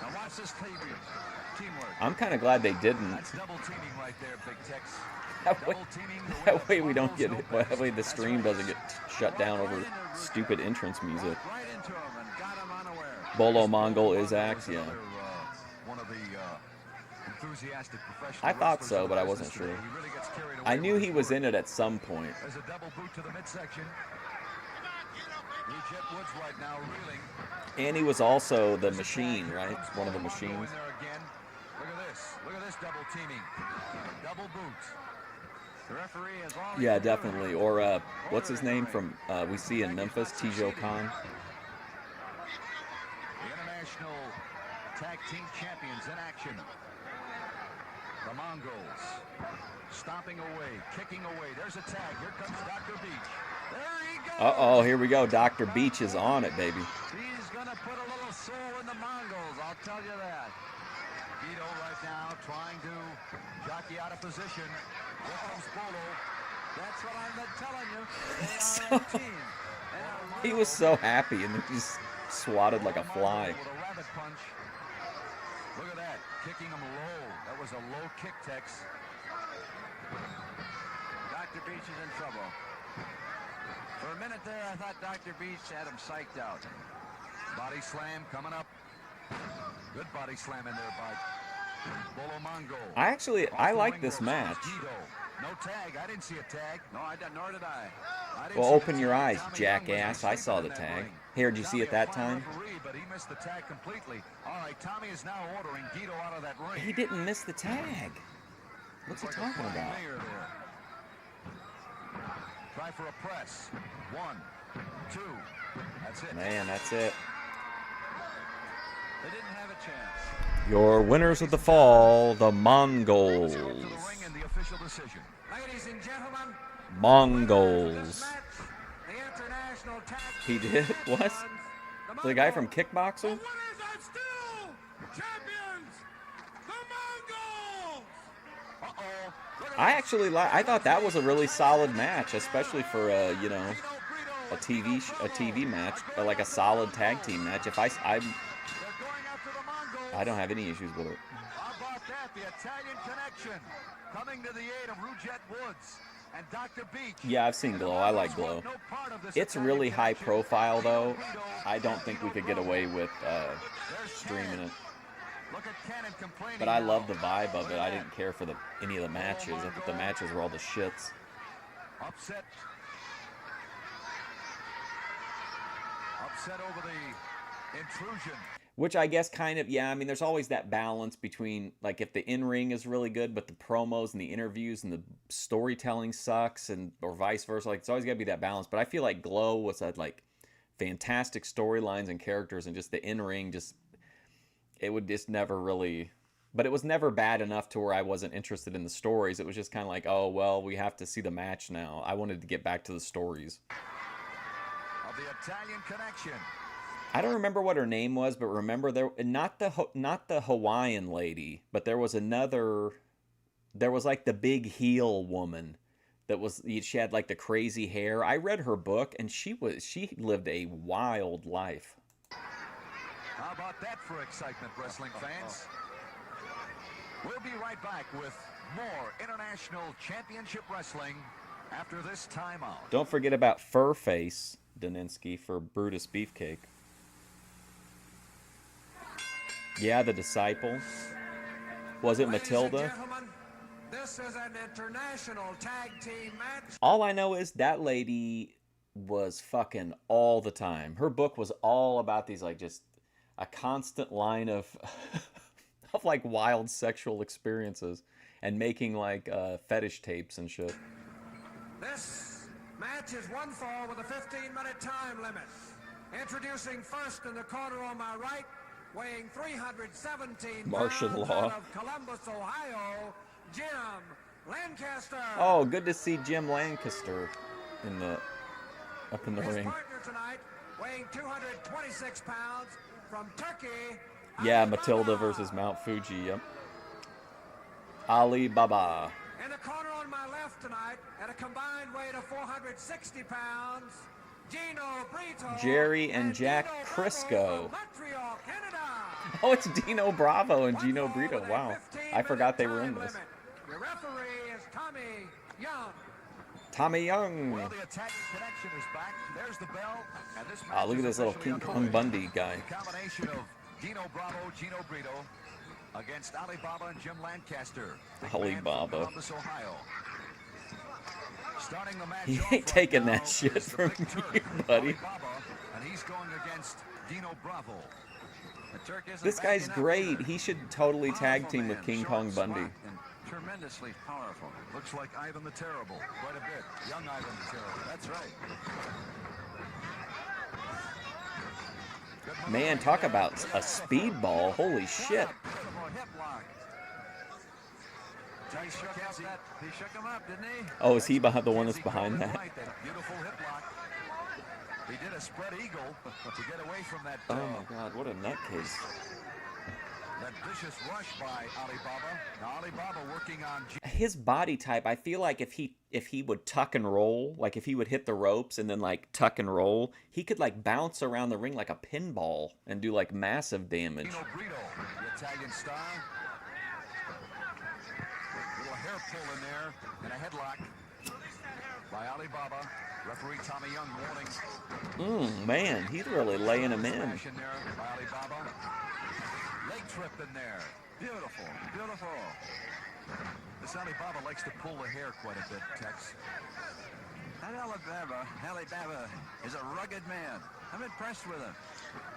Now watch this teamwork. I'm kind of glad they didn't. That's double teaming right there, Big Tex. That way we don't get. That way the stream doesn't get shut down over stupid entrance music. Right into him and got him unaware. Bolo Mongol is Axe, yeah. One of the enthusiastic professional I thought wrestlers so, of but I the wasn't business sure. today. He really gets carried away I knew with he his was work. in it at some point. There's a double boot to the midsection. Rujek Woods right now reeling. And he was also the machine, right? One of the Mongol in machines. there again. Look at this double teaming. Double boot. The referee has all. Yeah, definitely. Or what's his name from we see in Memphis, Tijo Khan. The International Tag Team Champions in action. The Mongols stomping away, kicking away. There's a tag. Here comes Dr. Beach. There he goes. Uh-oh, here we go. Dr. Beach is on it, baby. He's gonna put a little soul in the Mongols. I'll tell you that. Guido right now trying to jockey out of position. Here comes Bolo. That's what I've been telling you. They are a team. He was so happy and then he just swatted like a fly. With a rabbit punch. Look at that, kicking him low. That was a low kick, Tex. Dr. Beach is in trouble. For a minute there, I thought Dr. Beach had him psyched out. Body slam coming up. Good body slam in there by Bolo Mongol. I like this match. No tag. I didn't see a tag. No, I didn't, nor did I. Didn't Well, see open the your tag. eyes, Tommy jackass. Young I was saw the sleeping in that tag. ring. Here, did you see Tommy, it that a fine time? referee, but he missed the tag completely. All right, Tommy is now ordering Guido out of that ring. He didn't miss the tag. What's he Looks talking like a flying about? mayor there. Try for a press. 1, 2. That's it. Man, that's it. They didn't have a chance. Your winners of the fall, the Mongols. Let's go to the ring and the official decision. Ladies and gentlemen, Mongols. the international tag He did? What? The guy from Kickboxer? Winners are still champions, the Mongols! I thought that was a really solid match, especially for a TV match, like a solid tag team match. I don't have any issues with it. How about that? The Italian connection coming to the aid of Rujek Woods and Dr. Beach. Yeah, I've seen Glow. I like Glow. No part of this It's Italian really high connection. profile, though. I don't think we could get away with streaming it. Look at Cannon complaining. But I love now. the vibe of Look it. at I that. didn't care for any of the matches. I thought the matches were all the shits. Upset. Upset over the intrusion. Which I guess kind of, yeah, I mean, there's always that balance between, like, if the in-ring is really good, but the promos and the interviews and the storytelling sucks, and or vice versa. Like, it's always got to be that balance. But I feel like Glow was had, like, fantastic storylines and characters, and just the in-ring just, it would just never really, but it was never bad enough to where I wasn't interested in the stories. It was just kind of like, oh, well, we have to see the match now. I wanted to get back to the stories. Of the Italian Connection. I don't remember what her name was, but remember there not the Hawaiian lady, but there was another. There was like the big heel woman that was, she had like the crazy hair. I read her book, and she lived a wild life. How about that for excitement, wrestling fans? We'll be right back with more International Championship Wrestling after this timeout. Don't forget about Furface Daninsky for Brutus Beefcake. Yeah, the disciple. Was it Ladies Matilda? and gentlemen, this is an international tag team match. All I know is that lady was fucking all the time. Her book was all about these, like, just a constant line of of like wild sexual experiences and making like fetish tapes and shit. This match is one fall with a 15-minute time limit. Introducing first in the corner on my right, weighing 317 Martial pounds law. out of Columbus, Ohio, Jim Lancaster. Oh, good to see Jim Lancaster up in the His ring. partner tonight, weighing 226 pounds from Turkey. Yeah, Ali Matilda Baba. versus Mount Fuji. Yep. Ali Baba. In the corner on my left tonight, at a combined weight of 460 pounds, Gino Brito. Jerry and Jack Dino Bravo Crisco. from Montreal, Canada. Oh, it's Dino Bravo and One Gino fall Brito. with a Wow. 15-minute I forgot they were time in this. limit. Your referee is Tommy Young. Tommy Young. Well, the Italian Connection is back. There's the bell. And this Oh, look at match this is little officially King Kong underway. Bundy guy. The combination of Dino Bravo, Gino Brito against Ali Baba and Jim Lancaster. Big Ali man from Baba. Columbus, Ohio. Starting the match He off ain't right taking now that shit is the from big Turk, you, buddy. Ali Baba, and he's going against Dino Bravo. The Turk isn't This guy's backing up great. either. He should totally tag Powerful team with man, King short, Kong Bundy. smart, and tremendously powerful. Looks like Ivan the Terrible, quite a bit. Young Ivan the Terrible, that's right. Good Man, movement talk there. about Look a at that. speedball. Holy shit. Beautiful hip lock. He shook him up, didn't he? Oh, is he behind the one that's He called behind it that? right, that beautiful hip lock. He did a spread eagle to get away from that, Oh my god, what a nutcase. that vicious rush by Ali Baba. Now Ali Baba working on His body type, I feel like if he would tuck and roll, like if he would hit the ropes and then like tuck and roll, he could like bounce around the ring like a pinball and do like massive damage. Gino Brito, the Italian style. Little hair pull in there and a headlock by Ali Baba. Referee Tommy Young warning. Man, he's really laying him in. Smash in there by Ali Baba. Leg trip in there. Beautiful, beautiful. This Ali Baba likes to pull the hair quite a bit, Tex. That Ali Baba is a rugged man. I'm impressed with him.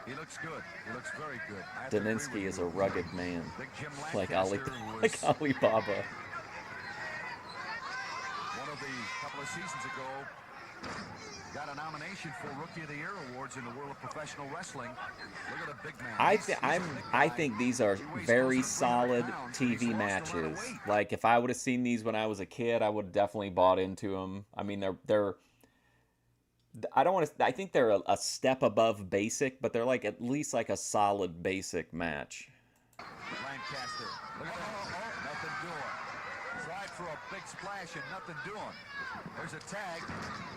He looks good. He looks very good. I have to agree Daninsky with is you. a rugged man. Big Jim Like Ali, Lancaster was like Ali Baba. one of the couple of seasons ago got a nomination for Rookie of the Year awards in the world of professional wrestling. Look at the big man. I think these are very solid TV matches. Like if I would have seen these when I was a kid, I would have definitely bought into them. I mean, they're I don't want to. I think they're a step above basic, but they're like at least like a solid basic match. Lancaster. Look at that. Nothing doing. Tried for a big splash and nothing doing. There's a tag.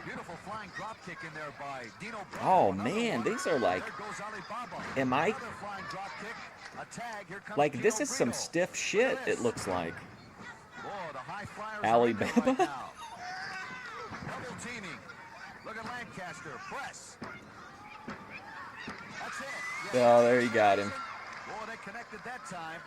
Beautiful flying drop kick in there by Dino Bravo. Oh Another man, one. These are like. There goes Ali Baba. Am I Another flying drop kick. A tag. Here comes Like Gino this is some Brito. stiff shit. It looks like. Boy, the high flyers Ali are in there Baba? right now. Double teaming. Look at Lancaster. Press. That's it. Oh, there you got him. Boy, they they connected that time.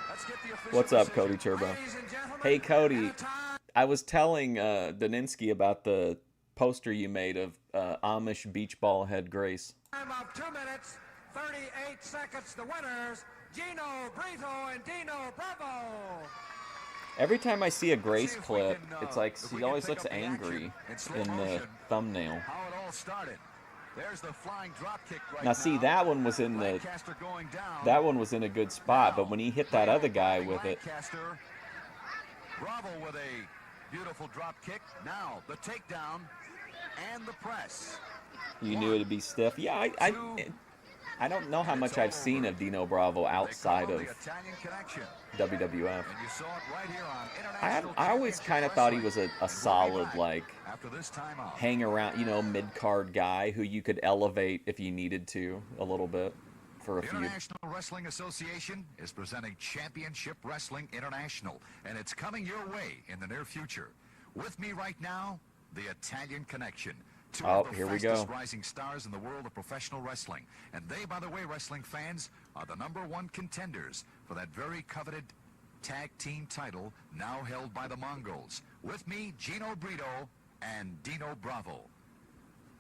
Let's get the official What's up, decision. Cody Turbo? Ladies and gentlemen, Hey, Cody. at a time I was telling Daninsky about the poster you made of Amish beach ball head Grace. of 2 minutes, 38 seconds, the winners, Gino Brito and Dino Bravo. Every time I see a Grace See if we clip, can, it's like if we she can always pick looks up the angry action in slow in the motion. thumbnail. How it all started. There's the flying drop kick right Now see, that one was in the Lancaster going down. that one was in a good spot, but when he hit that other guy with it, Lancaster. Bravo with a beautiful drop kick. Now the takedown and the press. you knew it'd be stiff. Yeah, I don't know how much I've seen of Dino Bravo outside They of call it the Italian connection. WWF. And you saw it right here on International I always Championship kind of thought he was Wrestling. a And we'll be solid, back like, after this timeout. hang around, mid-card guy who you could elevate if you needed to a little bit for a The few. International Wrestling Association is presenting Championship Wrestling International, and it's coming your way in the near future. With me right now, the Italian Connection. Two Oh, of the here we fastest go. rising stars in the world of professional wrestling. And they, by the way, wrestling fans, are the #1 contenders for that very coveted tag team title now held by the Mongols. With me, Gino Brito and Dino Bravo.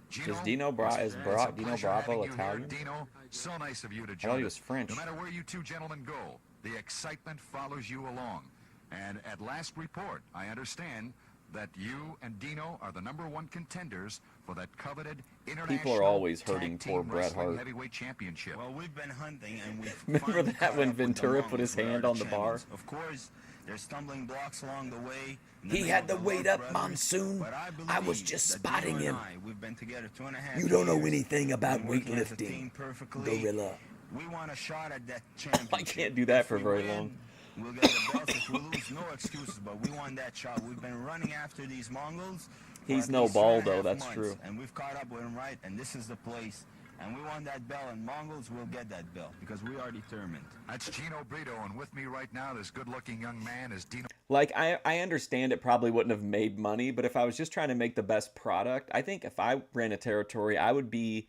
Gino, Is Dino Bravo it's a Dino pleasure Bravo having you here, Italian? Dino, so nice of you to I join thought he us. was French. No matter where you two gentlemen go, the excitement follows you along. And at last report, I understand that you and Dino are the #1 contenders for that coveted international always Tag hurting Team poor Bret Wrestling Hart. Heavyweight Championship. Well, we've been hunting and we've Remember finally that caught when up with the Ventura put his Mongols. We hand are on the bar? champions. Of course, there's stumbling blocks along the way. He had the weight up, Monsoon. I was just spotting him. We've been together 2.5 You don't know years. anything about Been working as a weightlifting, team perfectly. Gorilla. We want a shot at that championship. I can't do that If for we very win, long. We'll get the belt. If we lose, no excuses, but we want that shot. We've been running after these Mongols. for He's at no least ball, 3.5 though, that's months, true. And we've caught up with him, right? And this is the place. And we want that belt, and Mongols will get that belt because we are determined. That's Gino Brito, and with me right now, this good-looking young man is Dino. Like, I understand it probably wouldn't have made money, but if I was just trying to make the best product, I think if I ran a territory, I would be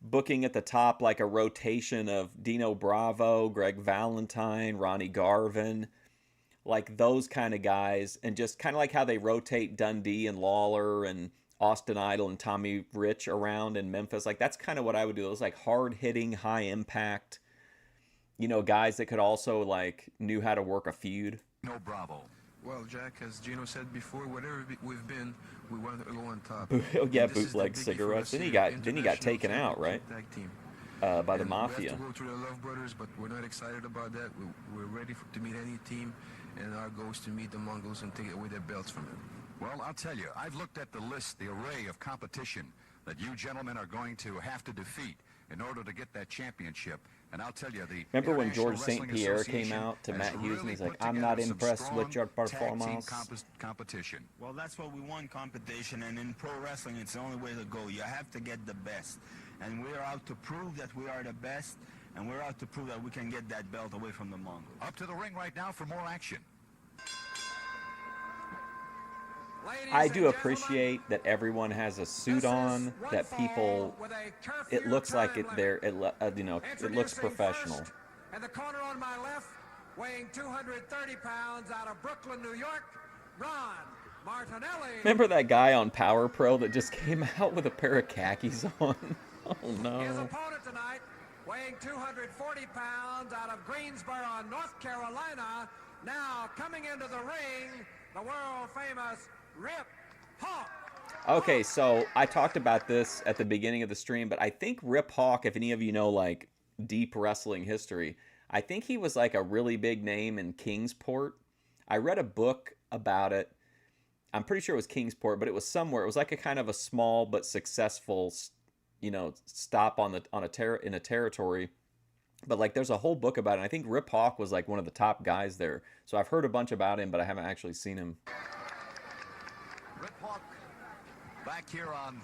booking at the top like a rotation of Dino Bravo, Greg Valentine, Ronnie Garvin, like those kind of guys, and just kind of like how they rotate Dundee and Lawler and Austin Idol and Tommy Rich around in Memphis. Like, that's kind of what I would do. Those like hard-hitting, high-impact, guys that could also like knew how to work a feud. Dino Bravo. Well, Jack, as Gino said before, whatever we've been, we want to go on top. Oh yeah, And this is the bootleg biggie for cigarettes. us Then he here, got taken International out, right? Tag team. By the And Mafia. We have to go through the Love Brothers, but we're not excited about that. We're ready to meet any team, and our goal is to meet the Mongols and take away their belts from them. Well, I'll tell you, I've looked at the list, the array of competition that you gentlemen are going to have to defeat in order to get that championship. And I'll tell you, the Remember when International George St. Wrestling Pierre came Association out to has Matt Hughes and really he's like, put "I'm not together some impressed with your strong tag team performance." competition. Well, that's what we want, competition, and in pro wrestling, it's the only way to go. You have to get the best, and we're out to prove that we are the best, and we're out to prove that we can get that belt away from the Mongols. Up to the ring right now for more action. Ladies I and do gentlemen, appreciate that everyone has a suit this is on, one that fall people, with a curfew it looks like time it, limit. it looks Introducing professional. first, in the corner on my left, weighing 230 pounds out of Brooklyn, New York, Ron Martinelli. Remember that guy on Power Pro that just came out with a pair of khakis on? Oh His no. opponent tonight, weighing 240 pounds out of Greensboro, North Carolina, now coming into the ring, the world-famous Rip Hawk. Okay, so I talked about this at the beginning of the stream, but I think Rip Hawk, if any of you know like deep wrestling history, I think he was like a really big name in Kingsport. I read a book about it. I'm pretty sure it was Kingsport, but it was somewhere. It was like a kind of a small but successful, stop in a territory. But like, there's a whole book about it. And I think Rip Hawk was like one of the top guys there. So I've heard a bunch about him, but I haven't actually seen him. Rip Hawk back here on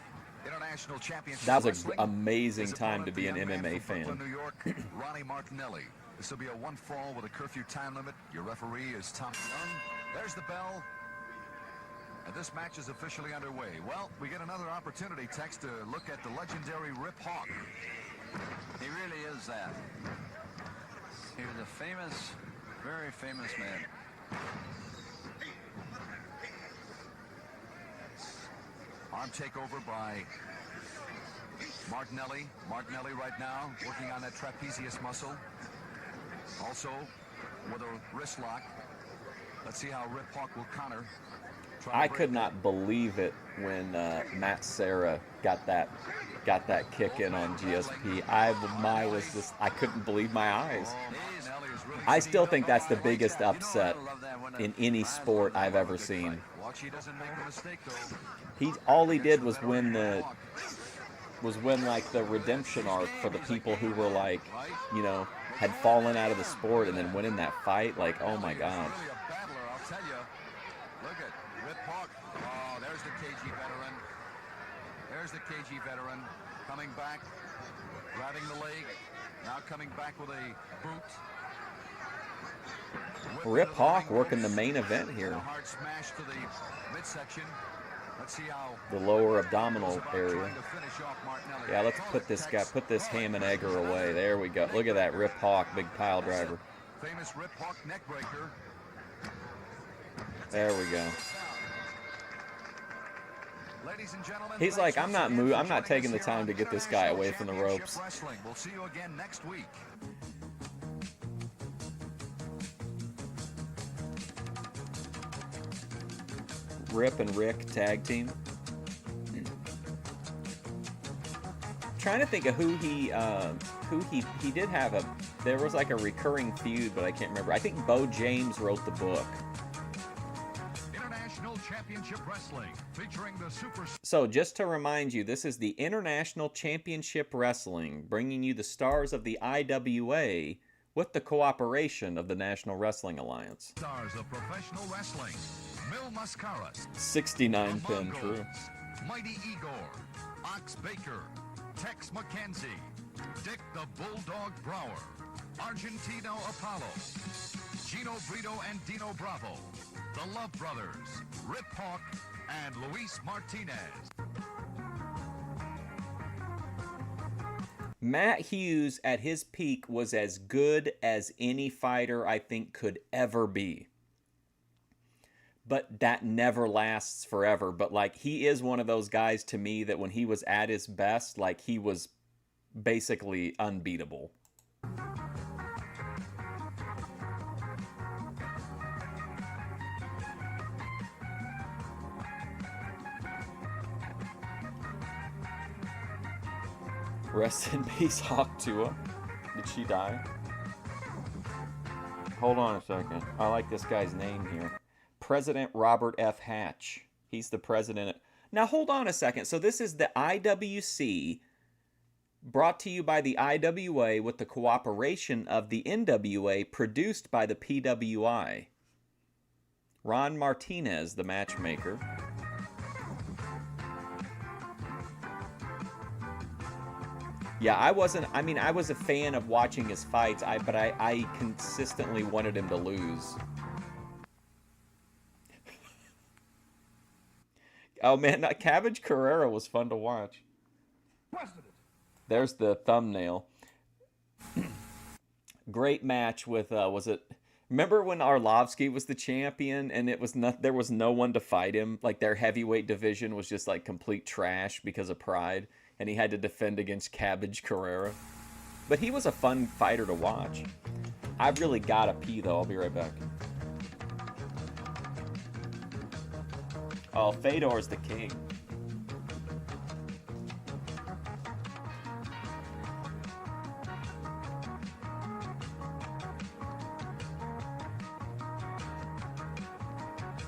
International Championship That was Wrestling. an amazing His time to opponent, be an the young man MMA from Brooklyn, fan. New York, Ronnie Martinelli. This will be a one fall with a curfew time limit. Your referee is Tom Young. There's the bell. And this match is officially underway. Well, we get another opportunity, Tex, to look at the legendary Rip Hawk. He really is that. He was a famous, very famous man. Arm takeover by Martinelli. Martinelli right now working on that trapezius muscle. Also with a wrist lock. Let's see how Rip Hawk will counter. I could not believe it when Matt Serra got that kick in on GSP. I couldn't believe my eyes. I still think that's the biggest upset in any sport I've ever seen. All he did was win like the redemption arc for the people who were like, you know, had fallen out of the sport and then winning that fight. Like, oh my God. Look at Rip Hawk. Oh, there's the KG veteran. There's the KG veteran coming back, grabbing the leg, now coming back with a boot. Rip Hawk working the main event here. Hard smash to the midsection. Let's see how the lower abdominal area. Yeah, let's put this ham and egger away. There we go. Look at that Rip Hawk, big pile driver. Famous Rip Hawk neck breaker. There we go. Ladies and gentlemen, he's like, I'm not taking the time to get this guy away from the ropes. We'll see you again next week. Rip and Rick tag team. Trying to think of who he did have there was like a recurring feud, but I can't remember. I think Bo James wrote the book. International Championship Wrestling featuring the Super. So just to remind you, this is the International Championship Wrestling, bringing you the stars of the IWA with the cooperation of the National Wrestling Alliance. Stars of professional wrestling. Mil Mascaras. 69 pin, true. Mighty Igor. Ox Baker. Tex McKenzie. Dick the Bulldog Brower. Argentino Apollo. Gino Brito and Dino Bravo. The Love Brothers. Rip Hawk and Luis Martinez. Matt Hughes at his peak was as good as any fighter I think could ever be. But that never lasts forever. But like, he is one of those guys to me that when he was at his best, like, he was basically unbeatable. Rest in peace, Hawk Tua. Did she die? Hold on a second. I like this guy's name here. President Robert F. Hatch. He's the president. Now, hold on a second. So this is the IWC, brought to you by the IWA with the cooperation of the NWA, produced by the PWI. Ron Martinez, the matchmaker. Yeah, I was a fan of watching his fights, but I consistently wanted him to lose. Oh man, that Cabbage Carrera was fun to watch. There's the thumbnail. Great match with was it? Remember when Arlovsky was the champion and there was no one to fight him? Like, their heavyweight division was just like complete trash because of pride, and he had to defend against Cabbage Carrera. But he was a fun fighter to watch. I've really gotta pee though. I'll be right back. Oh, Fedor's the king.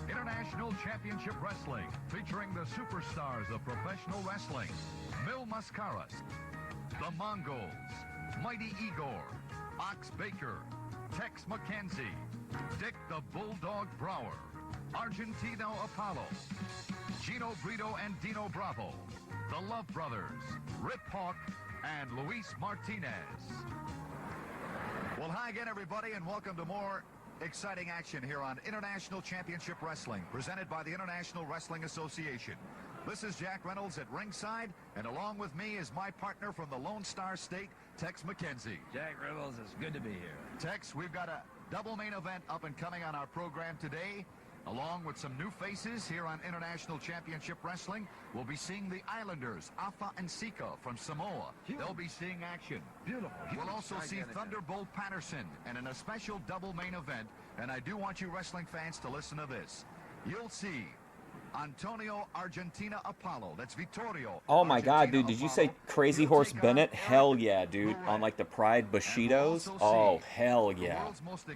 International Championship Wrestling, featuring the superstars of professional wrestling. Mil Mascaras, the Mongols, Mighty Igor, Ox Baker, Tex McKenzie, Dick the Bulldog Brower, Argentino Apollo, Gino Brito and Dino Bravo, the Love Brothers, Rip Hawk, and Luis Martinez. Well, hi again, everybody, and welcome to more exciting action here on International Championship Wrestling, presented by the International Wrestling Association. This is Jack Reynolds at ringside, and along with me is my partner from the Lone Star State, Tex McKenzie. Jack Reynolds, it's good to be here. Tex, we've got a double main event up and coming on our program today. Along with some new faces here on International Championship Wrestling, we'll be seeing the Islanders, Afa and Sika from Samoa. They'll be seeing action. Beautiful. We'll also see Thunderbolt Patterson, and in a special double main event, and I do want you wrestling fans to listen to this, you'll see Antonio Argentina Apollo. That's Vittorio. Oh my God, Argentina dude! Did you Apollo. say Crazy Horse Bennett? Hell yeah, dude! On like the Pride Bushidos. Oh hell The yeah! world's most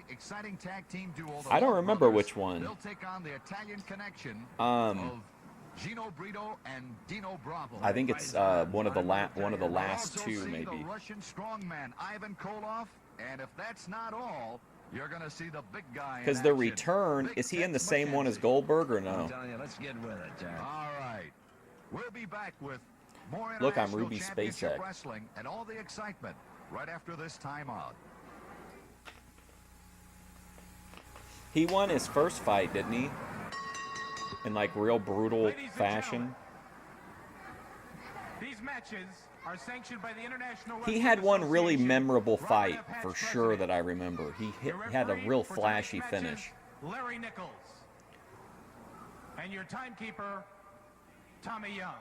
exciting tag team duo. The I don't Long remember Brothers. which one. They'll take on the Italian connection of Gino Brito and Dino Bravo. I think it's one of the last We'll two also see maybe. the Russian strongman Ivan Koloff, and if that's not all, you're going to see the big guy. in Because the action. return, Big is he in the Tex same one as McKenzie. Goldberg or I'm no? telling you, let's get with it, Jack. All right, we'll be back with more Look, I'm International Ruby Championship Spacek. Wrestling and all the excitement right after this timeout. He won his first fight, didn't he? In like real brutal Ladies and fashion. These matches are sanctioned by the International He Wrestling had one really Association. memorable Robert fight F. Hatch, for sure president. that I remember. He Your had a referee real for flashy tonight's matches, finish. Larry Nichols. And your timekeeper, Tommy Young.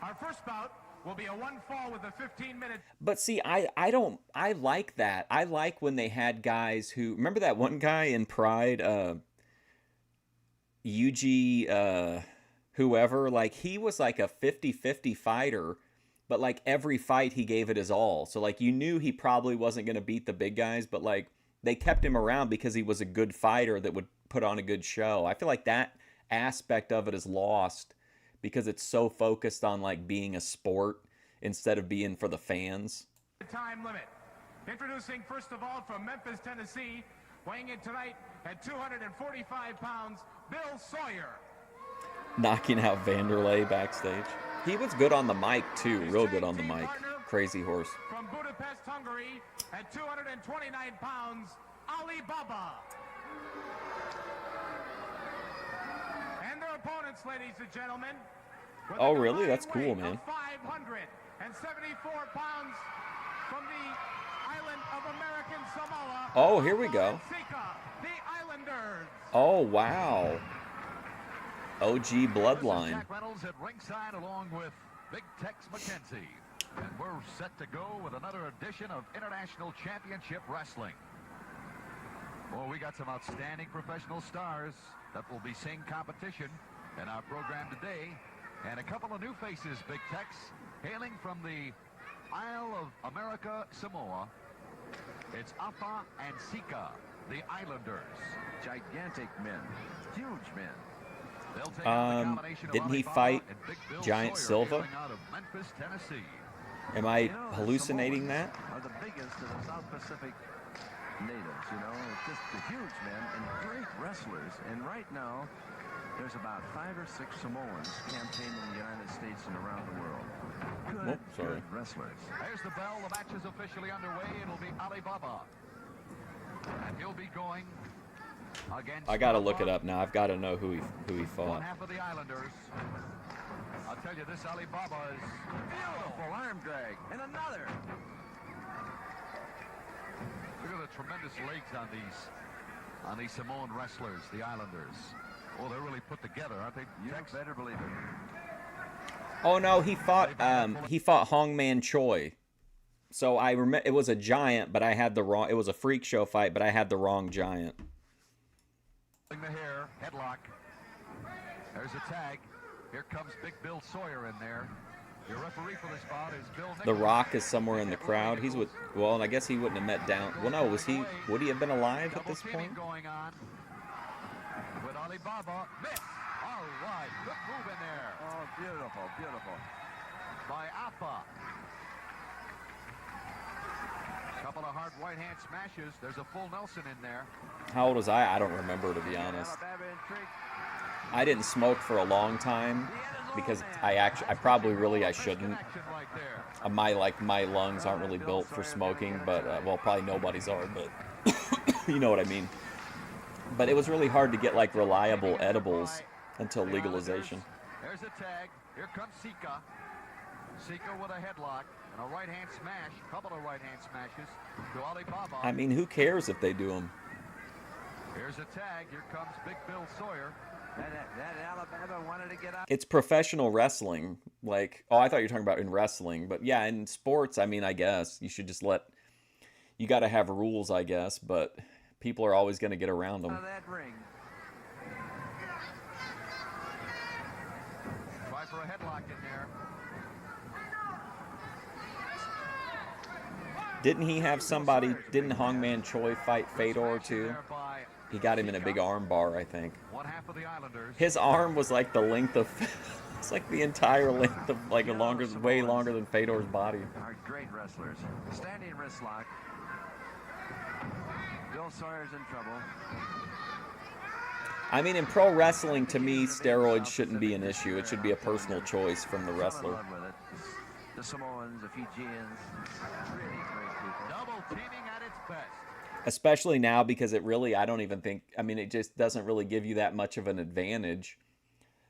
Our first bout will be a one fall with a 15-minute. But see, I don't, I like that. I like when they had guys who, remember that one guy in Pride, Yuji, whoever, like he was like a 50-50 fighter, but like every fight he gave it his all. So like you knew he probably wasn't going to beat the big guys, but like they kept him around because he was a good fighter that would put on a good show. I feel like that aspect of it is lost because it's so focused on like being a sport instead of being for the fans. Time limit. Introducing first of all from Memphis, Tennessee, weighing in tonight at 245 pounds, Bill Sawyer. Knocking out Vanderlei backstage. He was good on the mic too, real good on the mic. Crazy Horse. From Budapest, Hungary, at 229 pounds, Ali Baba. And their opponents, ladies and gentlemen. with a Oh, really? combined That's cool, weight man. of 574 pounds from the island of American Samoa. Oh, here we go. Sika, the Islanders. Oh, wow. OG Bloodline. Jack Reynolds at ringside along with Big Tex McKenzie. And we're set to go with another edition of International Championship Wrestling. Well, we got some outstanding professional stars that will be seeing competition in our program today. And a couple of new faces, Big Tex, hailing from the Isle of America, Samoa. It's Afa and Sika, the Islanders. Gigantic men. Huge men. They'll take on the combination of Didn't he Alibaba fight and Big Bill Giant Sawyer, Silva? hailing out of Memphis, Tennessee. Am I hallucinating that? Are the biggest of the South Pacific natives, you know, just the huge men and great wrestlers. And right now, there's about 5 or 6 Samoans campaigning in the United States and around the world. Good, sorry. good wrestlers. There's the bell. The match is officially underway. It'll be Alibaba. And he'll be going against... I gotta look Alibaba, it up now. I've got to know who he one fought. half of the Islanders. I'll tell you, this Alibaba is... Beautiful arm drag. And another. Look at the tremendous legs on these Samoan wrestlers, the Islanders. Oh, they're really put together, aren't they? You Tex? better believe it. Oh no, he fought Hongman Choi. So I remember it was a giant, but I had the wrong. It was a freak show fight, but I had the wrong giant. The hair, headlock. There's a tag. Here comes Big Bill Sawyer in there. Your referee for this bout is Bill Nichols. The Rock is somewhere in the crowd. He's with. Well, and I guess he wouldn't have met down. Well, no, was he? Would he have been alive at this point? Going on with Alibaba. Miss. All right. Good move in there Oh, beautiful, beautiful. by Afa. Couple of hard right hand smashes. There's a full Nelson in there. How old was I? I don't remember, to be honest. Alabama intrigue. I didn't smoke for a long time because I probably I shouldn't. Action right there. My lungs aren't really built for smoking, but well, probably nobody's are, but you know what I mean. But it was really hard to get like reliable edibles until legalization. There's a tag. Here comes Sika. Sika with a headlock and a right-hand smash. A couple of right-hand smashes to Alibaba. I mean, who cares if they do them? Here's a tag. Here comes Big Bill Sawyer. That Alabama wanted to get out. It's professional wrestling. Like, oh, I thought you were talking about in wrestling. But yeah, in sports, I mean, I guess you should just let... You got to have rules, I guess. But people are always going to get around them. Out of that ring. Try for a headlock in there. Didn't he have somebody... Didn't Hongman Choi fight Fedor, too? He got him in a big arm bar, I think. One half of the Islanders. His arm was like the length of... It's like the entire length of, like, way longer than Fedor's body. Are great wrestlers. Standing wrist lock. Bill Sawyer's in trouble. I mean, in pro wrestling, to me, steroids shouldn't be an issue. It should be a personal choice from the wrestler. The Samoans, the Fijians, really great people. Double teaming at its best. Especially now, because it really, I don't even think, I mean, it just doesn't really give you that much of an advantage,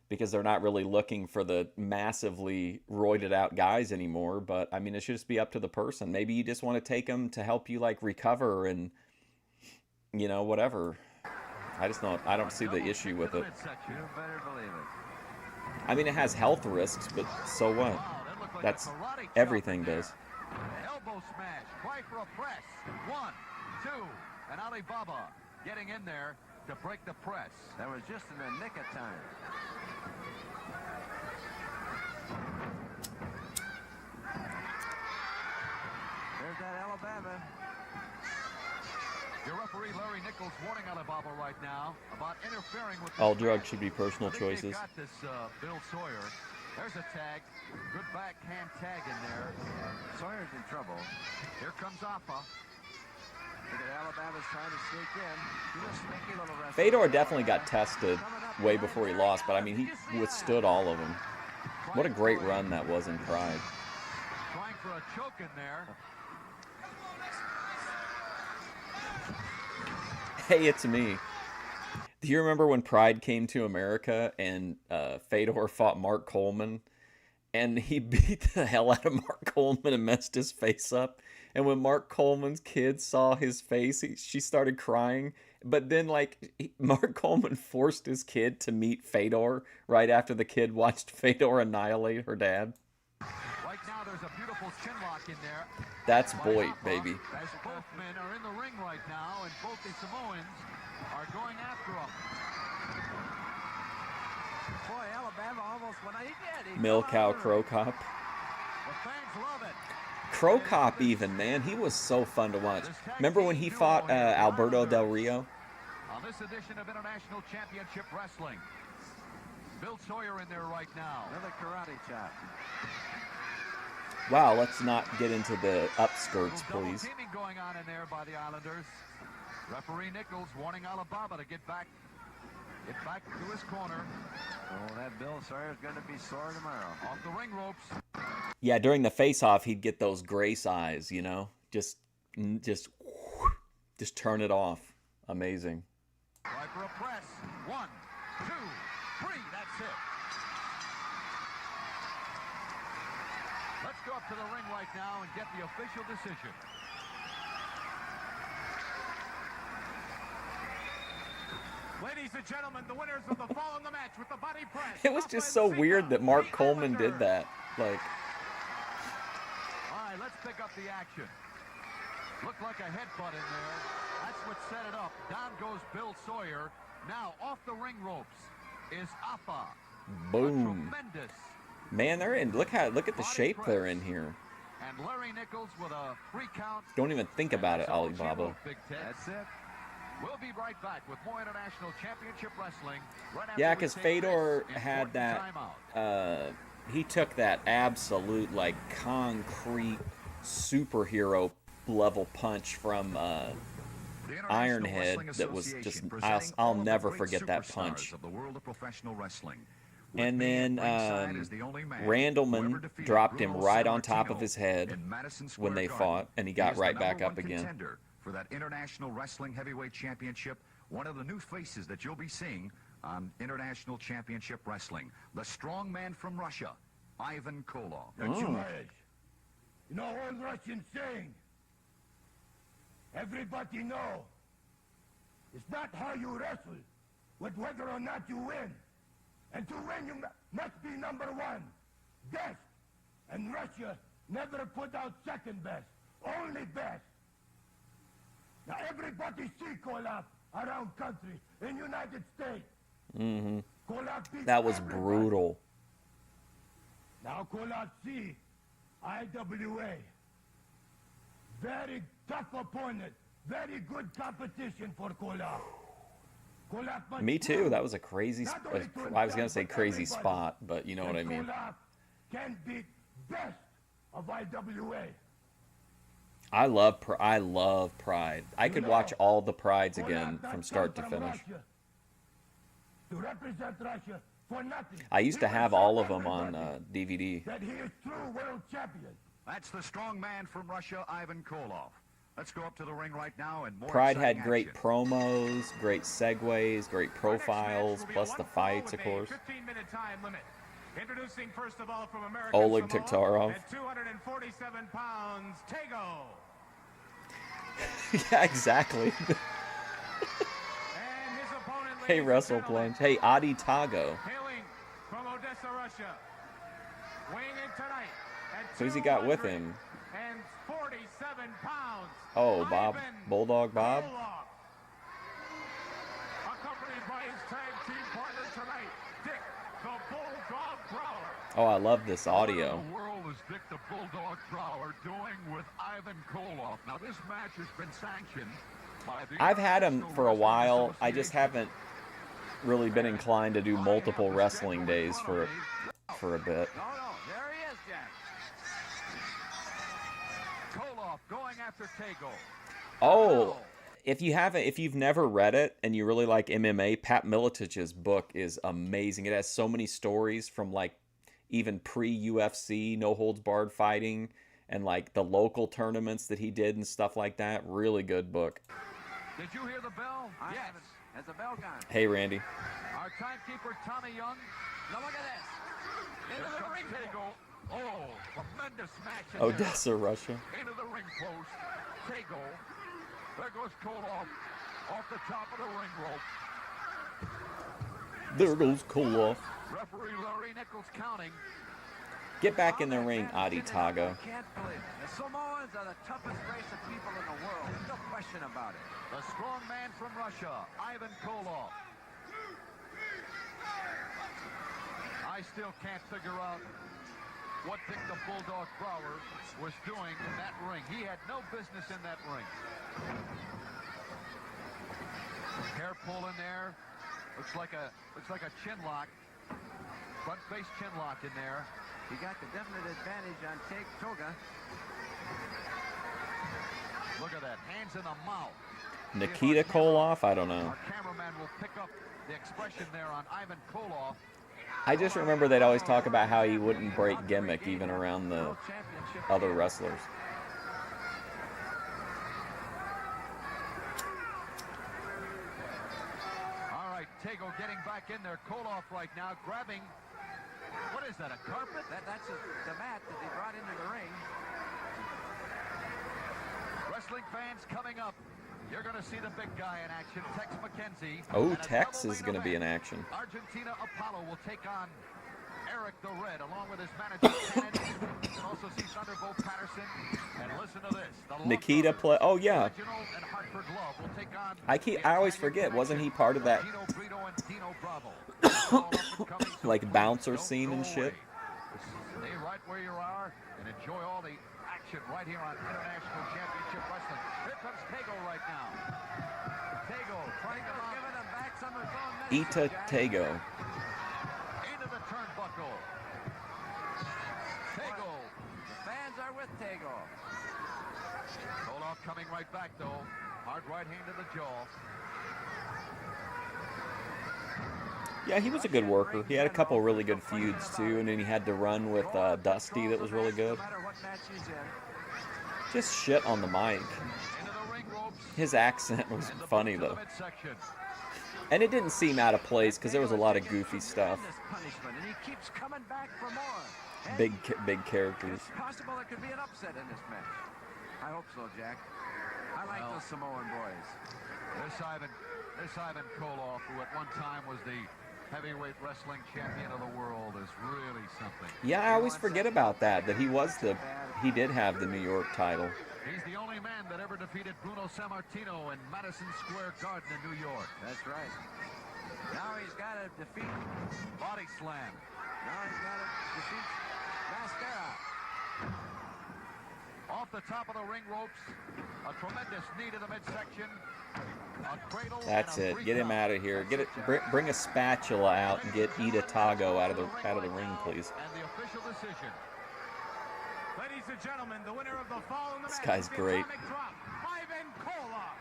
because they're not really looking for the massively roided out guys anymore. But I mean, it should just be up to the person. Maybe you just want to take them to help you like recover and, you know, whatever. I don't see the issue with it. You better believe it. I mean, it has health risks, but so what? That's everything does. Elbow smash. Try for a press. 1, 2, and Alibaba getting in there to break the press. That was just in the nick of time. There's that Alabama. Your referee Larry Nichols warning Alibaba right now about interfering with all drugs should be personal choices. Got this Bill Sawyer. There's a tag. Good backhand tag in there. Sawyer's in trouble. Here comes Appa. Look at Alabama's trying to sneak in. He's a sneaky little wrestler. Fedor definitely got tested way before he lost, but I mean, he withstood all of them. What a great run that was in Pride. Trying for a choke in there. Hey, it's me. Do you remember when Pride came to America and Fedor fought Mark Coleman? And he beat the hell out of Mark Coleman and messed his face up. And when Mark Coleman's kid saw his face, she started crying. But then, like, Mark Coleman forced his kid to meet Fedor right after the kid watched Fedor annihilate her dad. Right now, there's a beautiful chin lock in there. That's Boyd, baby. As both men are in the ring right now, and both the Samoans are going after him. Boy, Alabama almost went out. He did. Milcow Crow Cop. The fans love it. Crow Cop even, man. He was so fun to watch. Remember when he fought Alberto Del Rio? On this edition of International Championship Wrestling. Bill Sawyer in there right now. Another karate chop. Wow, let's not get into the upskirts, please. Double teaming going on in there by the Islanders. Referee Nichols warning Alibaba to get back to his corner. Oh, that Bill Sawyer's going to be sore tomorrow. Off the ring ropes. Yeah, during the face-off, he'd get those grace eyes, you know? Just turn it off. Amazing. Try for a press. 1, 2, 3. That's it. Let's go up to the ring right now and get the official decision. Ladies and gentlemen, the winners of the fall in the match with the body press. It was just so weird that Mark Coleman did that. Like, all right, let's pick up the action. Looked like a headbutt in there. That's what set it up. Down goes Bill Sawyer. Now off the ring ropes is Appa. boom. Tremendous. Man, they're in. Look at the shape they're in here. And Larry Nichols with a 3 count. Don't even think about it, Alibaba. That's it. We'll be right back with more International Championship Wrestling. Right after Yeah, because Fedor had that. He took that absolute, like, concrete superhero level punch from Ironhead that was just. I'll never forget that punch. Of the world of professional wrestling. And then Randleman dropped him right on top of his head when they fought, and he got right back up again. For that International Wrestling Heavyweight Championship, one of the new faces that you'll be seeing on International Championship Wrestling, the strong man from Russia, Ivan Koloff. That's right. You know old Russian saying, everybody know, it's not how you wrestle, but whether or not you win. And to win, you must be number one, best. And Russia never put out second best, only best. Now everybody see Koloff around country in United States. Mm-hmm. Koloff beat That was everybody. brutal. Now Koloff see IWA. Very tough opponent. Very good competition for Koloff. Koloff must Me too. prove That was a crazy. not only to I was gonna himself, say but crazy everybody spot, but you know what I that mean. Koloff can beat best of IWA. I love Pride. I could watch all the Prides again Koloff from not start to come from finish. Russia to represent Russia for nothing. I used to He have will show all of them on everybody DVD. that he is true world champion. That's the strong man from Russia, Ivan Koloff. Let's go up to the ring right now and more Pride exciting had great action. promos, great segues, great profiles, Our next match will be plus a the one fall fights, with of a course. 15-minute time limit. Introducing first of all from American Oleg Samoa, Taktarov. at 247 pounds, Tego. Yeah, exactly. And his opponent, Hey, ladies and Wrestle gentlemen, Plunge. Hey, Adi Tago. hailing from Odessa, Russia, weighing in tonight at Who's he got with him? 247 pounds. Oh, Bob. Ivan Bulldog Bob? Koloff. Accompanied by his tag team partner tonight, Dick the Bulldog Prowler. Oh, I love this audio. What in the world is Dick the Bulldog Prowler doing with Ivan Koloff? Now, this match has been sanctioned by the I've had him International for a Wrestling while. I just Association. haven't really been inclined to do multiple wrestling days for a bit. No, no, there he is, Jack. Koloff going after Tego. Oh, if you've never read it and you really like MMA, Pat Militich's book is amazing. It has so many stories from like even pre-UFC, no holds barred fighting, and like the local tournaments that he did and stuff like that. Really good book. Did you hear the bell? I Yes. haven't. Has the bell gone? Hey, Randy. Our timekeeper, Tommy Young. Now look at this. Into Here the comes ring. Tego. Oh, tremendous match in Odessa, Russia. there. Into the ring post. Tego. There goes Koloff off the top of the ring rope. There goes Koloff. Referee Larry Nichols counting. Get back in the ring, Adi Tago. I can't believe it. The Samoans are the toughest race of people in the world. There's no question about it. The strong man from Russia, Ivan Koloff. I still can't figure out what Dick the Bulldog Prowler was doing in that ring. He had no business in that ring. Hair pull in there. Looks like a chin lock. Front face chin lock in there. He got the definite advantage on Toga. Look at that. Hands in the mouth. Nikita Koloff? I don't know. Our cameraman will pick up the expression there on Ivan Koloff. I just remember they'd always talk about how he wouldn't break gimmick even around the other wrestlers. All right, Tego getting back in there. Koloff right now grabbing, what is that, a carpet? That's the mat that they brought into the ring. Wrestling fans coming up. You're going to see the big guy in action, Tex McKenzie. Oh, And a Tex double is main going to be in event. action. Argentina Apollo will take on Eric the Red, along with his manager, Kennedy. You can also see Thunderbolt Patterson. And listen to this. The Love Nikita Brothers, play. Oh yeah. Reginald and Hartford Love will take on I always forget. Wasn't he part of that Gino Brito and Dino Bravo. All up-and-coming, so like bouncer don't scene and go shit? away. Stay right where you are and enjoy all the action right here on International Championship Wrestling. Here comes Tego right now. Tego trying to Giving him back some of his own medicine, Ita Jack. Tego. into the turnbuckle. Tego. The fans are with Tego. Koloff coming right back though. Hard right hand to the jaw. Yeah, he was a good worker. He had a couple really good feuds too, and then he had to run with Dusty that was really good. No matter what match he's in. Just shit on the mic. Into the ring ropes. His accent was And the funny boot to though. the midsection. And it didn't seem out of place because there was a lot of goofy stuff. Punishment, and he keeps coming back for more. Big characters. It's possible there could be an upset in this match. I hope so, Jack. I like those Samoan boys. This Ivan Koloff, who at one time was the heavyweight wrestling champion of the world, is really something. Yeah, I always forget about that he did have the New York title. He's the only man that ever defeated Bruno Sammartino in Madison Square Garden in New York. That's right. Now he's got to defeat Body slam. Now he's got to defeat Mascara. Off the top of the ring ropes, a tremendous knee to the midsection, a cradle. That's and a it. Get him out of here. Get it. Bring a spatula out and get Ida Tago out of the ring, please. And the official decision. Ladies and gentlemen, the winner of the fall in the This match guy's is the great. Atomic Drop, Ivan Koloff.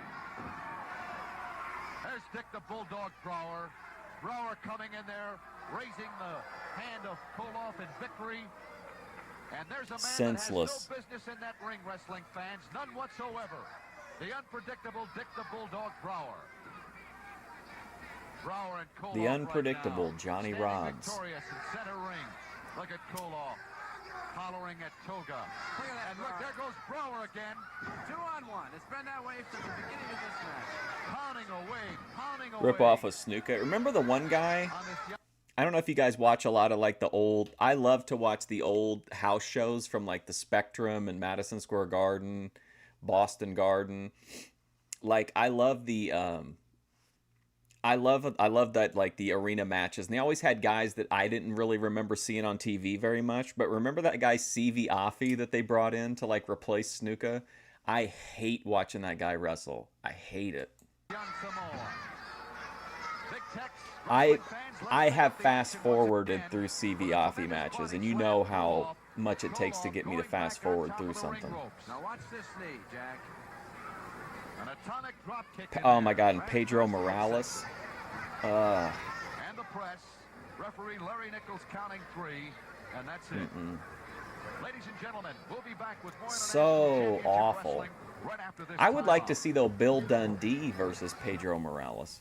There's Dick the Bulldog Brower. Brower coming in there, raising the hand of Koloff in victory. And there's a man Senseless. that has no business in that ring, wrestling fans, none whatsoever. The unpredictable Dick the Bulldog Brower. Brower and Koloff The unpredictable right now, Johnny standing Rods. victorious in center ring. Look at Koloff hollering at Toga. Look at that, And look, there goes Brower again. 2-on-1. It's been that way since the beginning of this match. Pounding away. Rip off of Snuka. Remember the one guy? I don't know if you guys watch a lot of like the old. I love to watch the old house shows from like the Spectrum and Madison Square Garden, Boston Garden. Like I love the I love that like the arena matches. And they always had guys that I didn't really remember seeing on TV very much. But remember that guy CV Afi that they brought in to like replace Snuka? I hate watching that guy wrestle. I hate it. I have fast forwarded through CV Afi matches, and you know how much it takes to get me to fast forward through something. Now watch this knee, Jack. An atomic drop kick. Oh my God, and Pedro Morales. And the press. Referee Larry Nichols counting 3, and that's it. Ladies and gentlemen, we'll be back with more So awful. wrestling right after this. I would like to timeout. see though Bill Dundee versus Pedro Morales.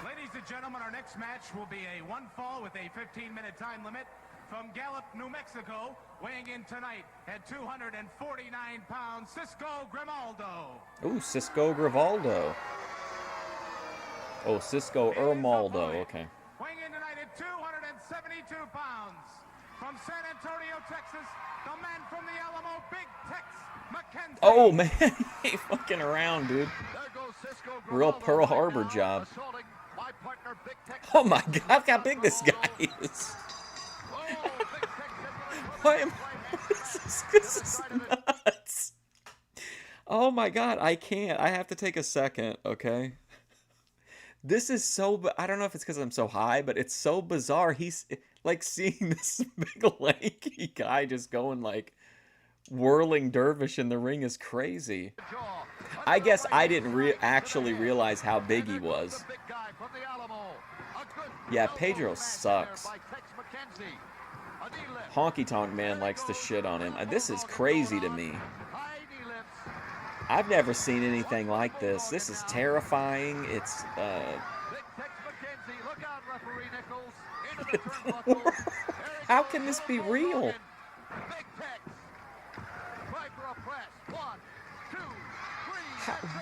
Ladies and gentlemen, our next match will be a one fall with a 15-minute time limit from Gallup, New Mexico, weighing in tonight at 249 pounds, Cisco Grimaldo. Ooh, Cisco Grimaldo. Oh, Cisco Ermaldo. Okay. Weighing in tonight at 272 pounds, from San Antonio, Texas, the man from the Alamo, Big Tex McKenzie. Oh man, he ain't fucking around, dude. There goes Cisco Real Grimaldo Pearl right Harbor now, job. assaulting my partner, Big Tex. Oh my God, look how big this guy is. Why am this is nuts. Oh my God, I can't. I have to take a second, okay? This is so, I don't know if it's because I'm so high, but it's so bizarre. He's like seeing this big lanky guy just going like whirling dervish in the ring is crazy. I guess I didn't actually realize how big he was. Yeah, Pedro sucks. Honky Tonk Man likes to shit on him. This is crazy to me. I've never seen anything like this. This is terrifying. It's how can this be real?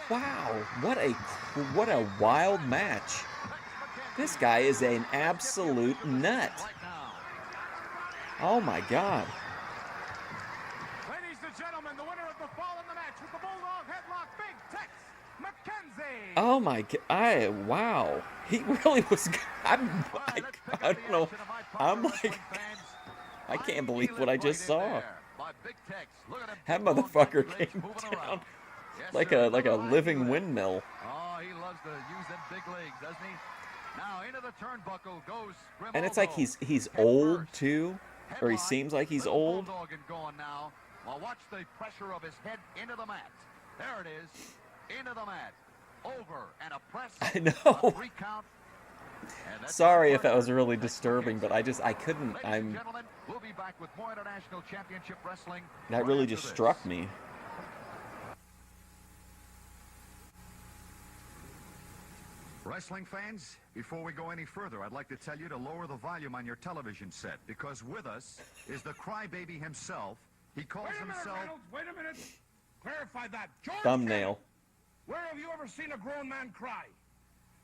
Wow, what a wild match. This guy is an absolute nut. Oh my God. Ladies and gentlemen, the winner of the fall in the match with the Bulldog headlock, Big Tex McKenzie. Oh my God. Wow. He really was good. I don't know. I'm like, I can't believe what I just saw. That motherfucker came down like a living windmill. Oh, he loves to use them big legs, doesn't he? Now into the turnbuckle goes Grimaldo. And it's like he's old too, or he seems like he's old. Bulldog and going now. Well, watch the pressure of his head into the mat. There it is, into the mat, over and a press. I know. A recount. Sorry if that was really disturbing, but I couldn't. Ladies and gentlemen, we'll be back with more International Championship Wrestling. That really just struck me. Wrestling fans, before we go any further, I'd like to tell you to lower the volume on your television set, because with us is the crybaby himself. He calls himself... Wait a minute. Clarify that. George Thumbnail. Cannon. Where have you ever seen a grown man cry?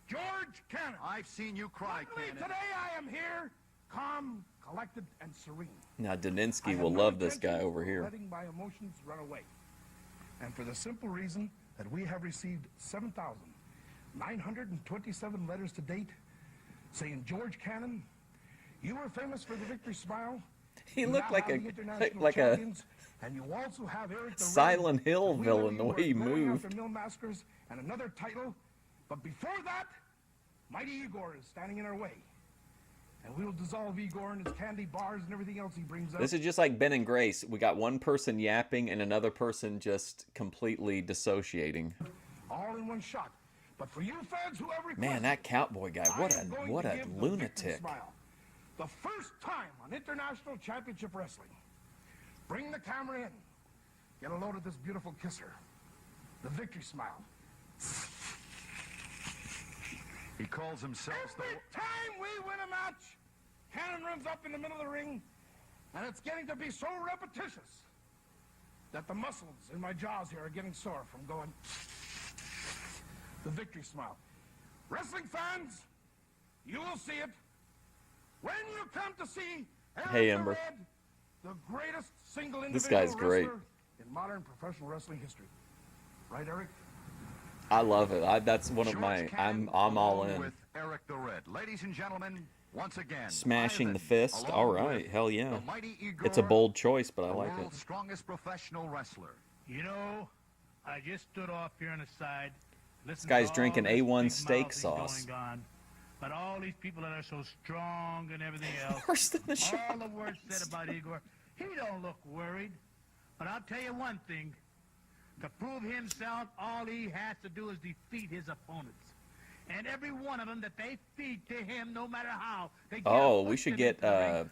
George Cannon. I've seen you cry, Luckily, Cannon. today I am here, calm, collected, and serene. Now, I Daninsky have will no love this guy intention over of here. letting my emotions run away. And for the simple reason that we have received 7,927 letters to date saying, George Cannon, you were famous for the victory smile. He You looked now like have a the international like a champions, and you also have Eric the Silent Red. Hill We villain, know the way he you were going moved. after Mill Maskers and another title, but before that, Mighty Igor is standing in our way. And we will dissolve Igor and his candy bars and everything else he brings up. This is just like Ben and Grace. We got one person yapping and another person just completely dissociating. All in one shot. But for you fans who have requested, Man, that cowboy guy, what I am going a to give the victory lunatic. smile. The first time on International Championship Wrestling. Bring the camera in. Get a load of this beautiful kisser. The victory smile. He calls himself Every time we win a match, Cannon runs up in the middle of the ring, and it's getting to be so repetitious that the muscles in my jaws here are getting sore from going the victory smile. Wrestling fans, you will see it when you come to see Eric Hey, the Ember. Red, the greatest single individual This guy's great. wrestler in modern professional wrestling history. Right, Eric? I love it. That's one of George my. Cannon, I'm all along in. with Eric the Red. Ladies and gentlemen, once again, Smashing Ivan, the fist. along All right, with hell yeah. the mighty Igor, It's a bold choice, but I the like world's it. strongest professional wrestler. You know, I just stood off here on the side. This guy's drinking A1 steak sauce. Going on, but all these people that are so strong and everything else. Worse than the show. All the words said about Igor, he don't look worried. But I'll tell you one thing. To prove himself, all he has to do is defeat his opponents. And every one of them that they feed to him, no matter how, they get Oh, a we foot should in get the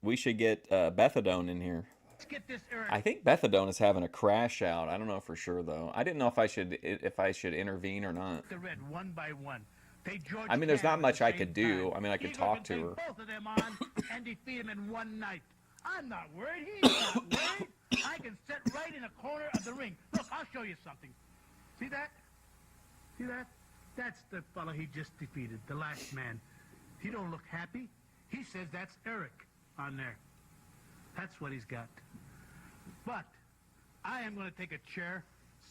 ring. Bethadone in here. Let's get this Eric. I think Bethadone is having a crash out. I don't know for sure though. I didn't know if I should intervene or not. The Red one by one. They George I mean, there's not Cannon much at I the could same do. time. I mean, I could Igor talk can to take her. both of them on and defeat him in one night. I'm not worried. He's not worried. I can sit right in a corner of the ring. Look, I'll show you something. See that? See that? That's the fellow he just defeated, the last man. He don't look happy. He says that's Eric on there. That's what he's got. But I am going to take a chair,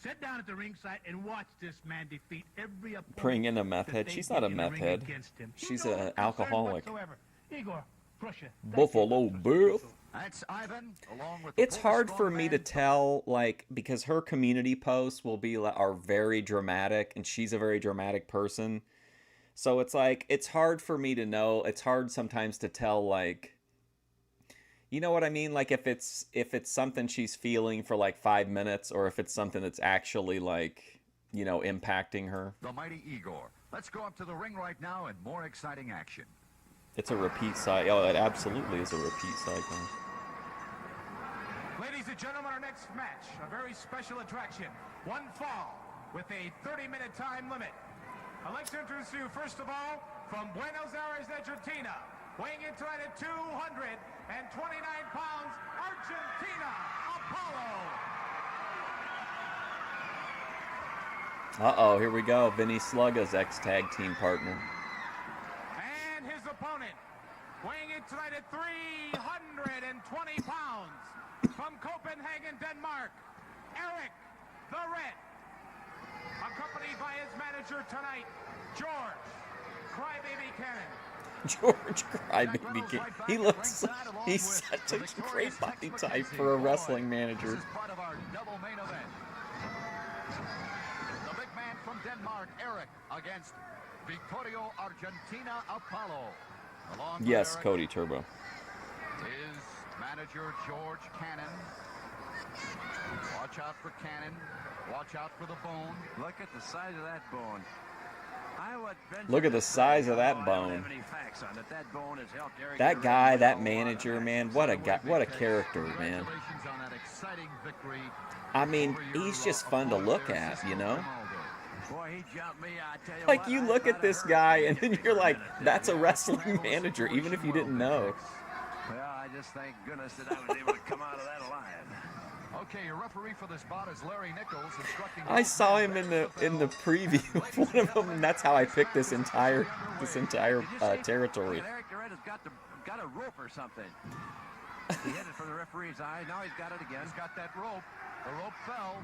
sit down at the ringside, and watch this man defeat every opponent. Bring in a meth that head. they She's get not a in the meth ring head. against him. She's No an concern alcoholic. whatsoever. Igor, Prussia. Buffalo Bill. That's Ivan, along with the It's Polish hard for me to strongman. tell, like, because her community posts will be are very dramatic, and she's a very dramatic person. So it's like it's hard for me to know. It's hard sometimes to tell, like, you know what I mean? Like if it's something she's feeling for like 5 minutes, or if it's something that's actually like, you know, impacting her. The mighty Igor. Let's go up to the ring right now and more exciting action. It's a repeat cycle. Oh, it absolutely is a repeat cycle. Ladies and gentlemen, our next match, a very special attraction. One fall with a 30-minute time limit. I'd like to introduce you, first of all, from Buenos Aires, Argentina, weighing in tonight at 229 pounds, Argentina, Apollo. Uh-oh, here we go. Vinny Slugga's ex-tag team partner. And his opponent, weighing in tonight at 320 pounds, from Copenhagen, Denmark, Eric the Red. Accompanied by his manager tonight, George Crybaby Cannon. George Crybaby King. He looks, he's such a great body type for a wrestling manager. This is part of our double main event. The big man from Denmark, Eric, against Vittorio Argentina Apollo. Along with Yes, Eric, Cody Turbo. his manager, George Cannon. Watch out for Cannon. Watch out for the bone. Look at the size of that bone. Look at the size of that bone. That guy, that manager, man, what a guy, what a character, man. I mean, he's just fun to look at, you know? Like, you look at this guy and then you're like, that's a wrestling manager, even if you didn't know. Well, I just thank goodness that I was able to come out of that alive. Okay, your referee for this bout is Larry Nichols, instructing. I saw him in the preview of one of them, and that's how I picked this entire territory. Eric Doretta's got a rope or something. He hit it from the referee's eye. Now he's got it again. He's got that rope. The rope fell.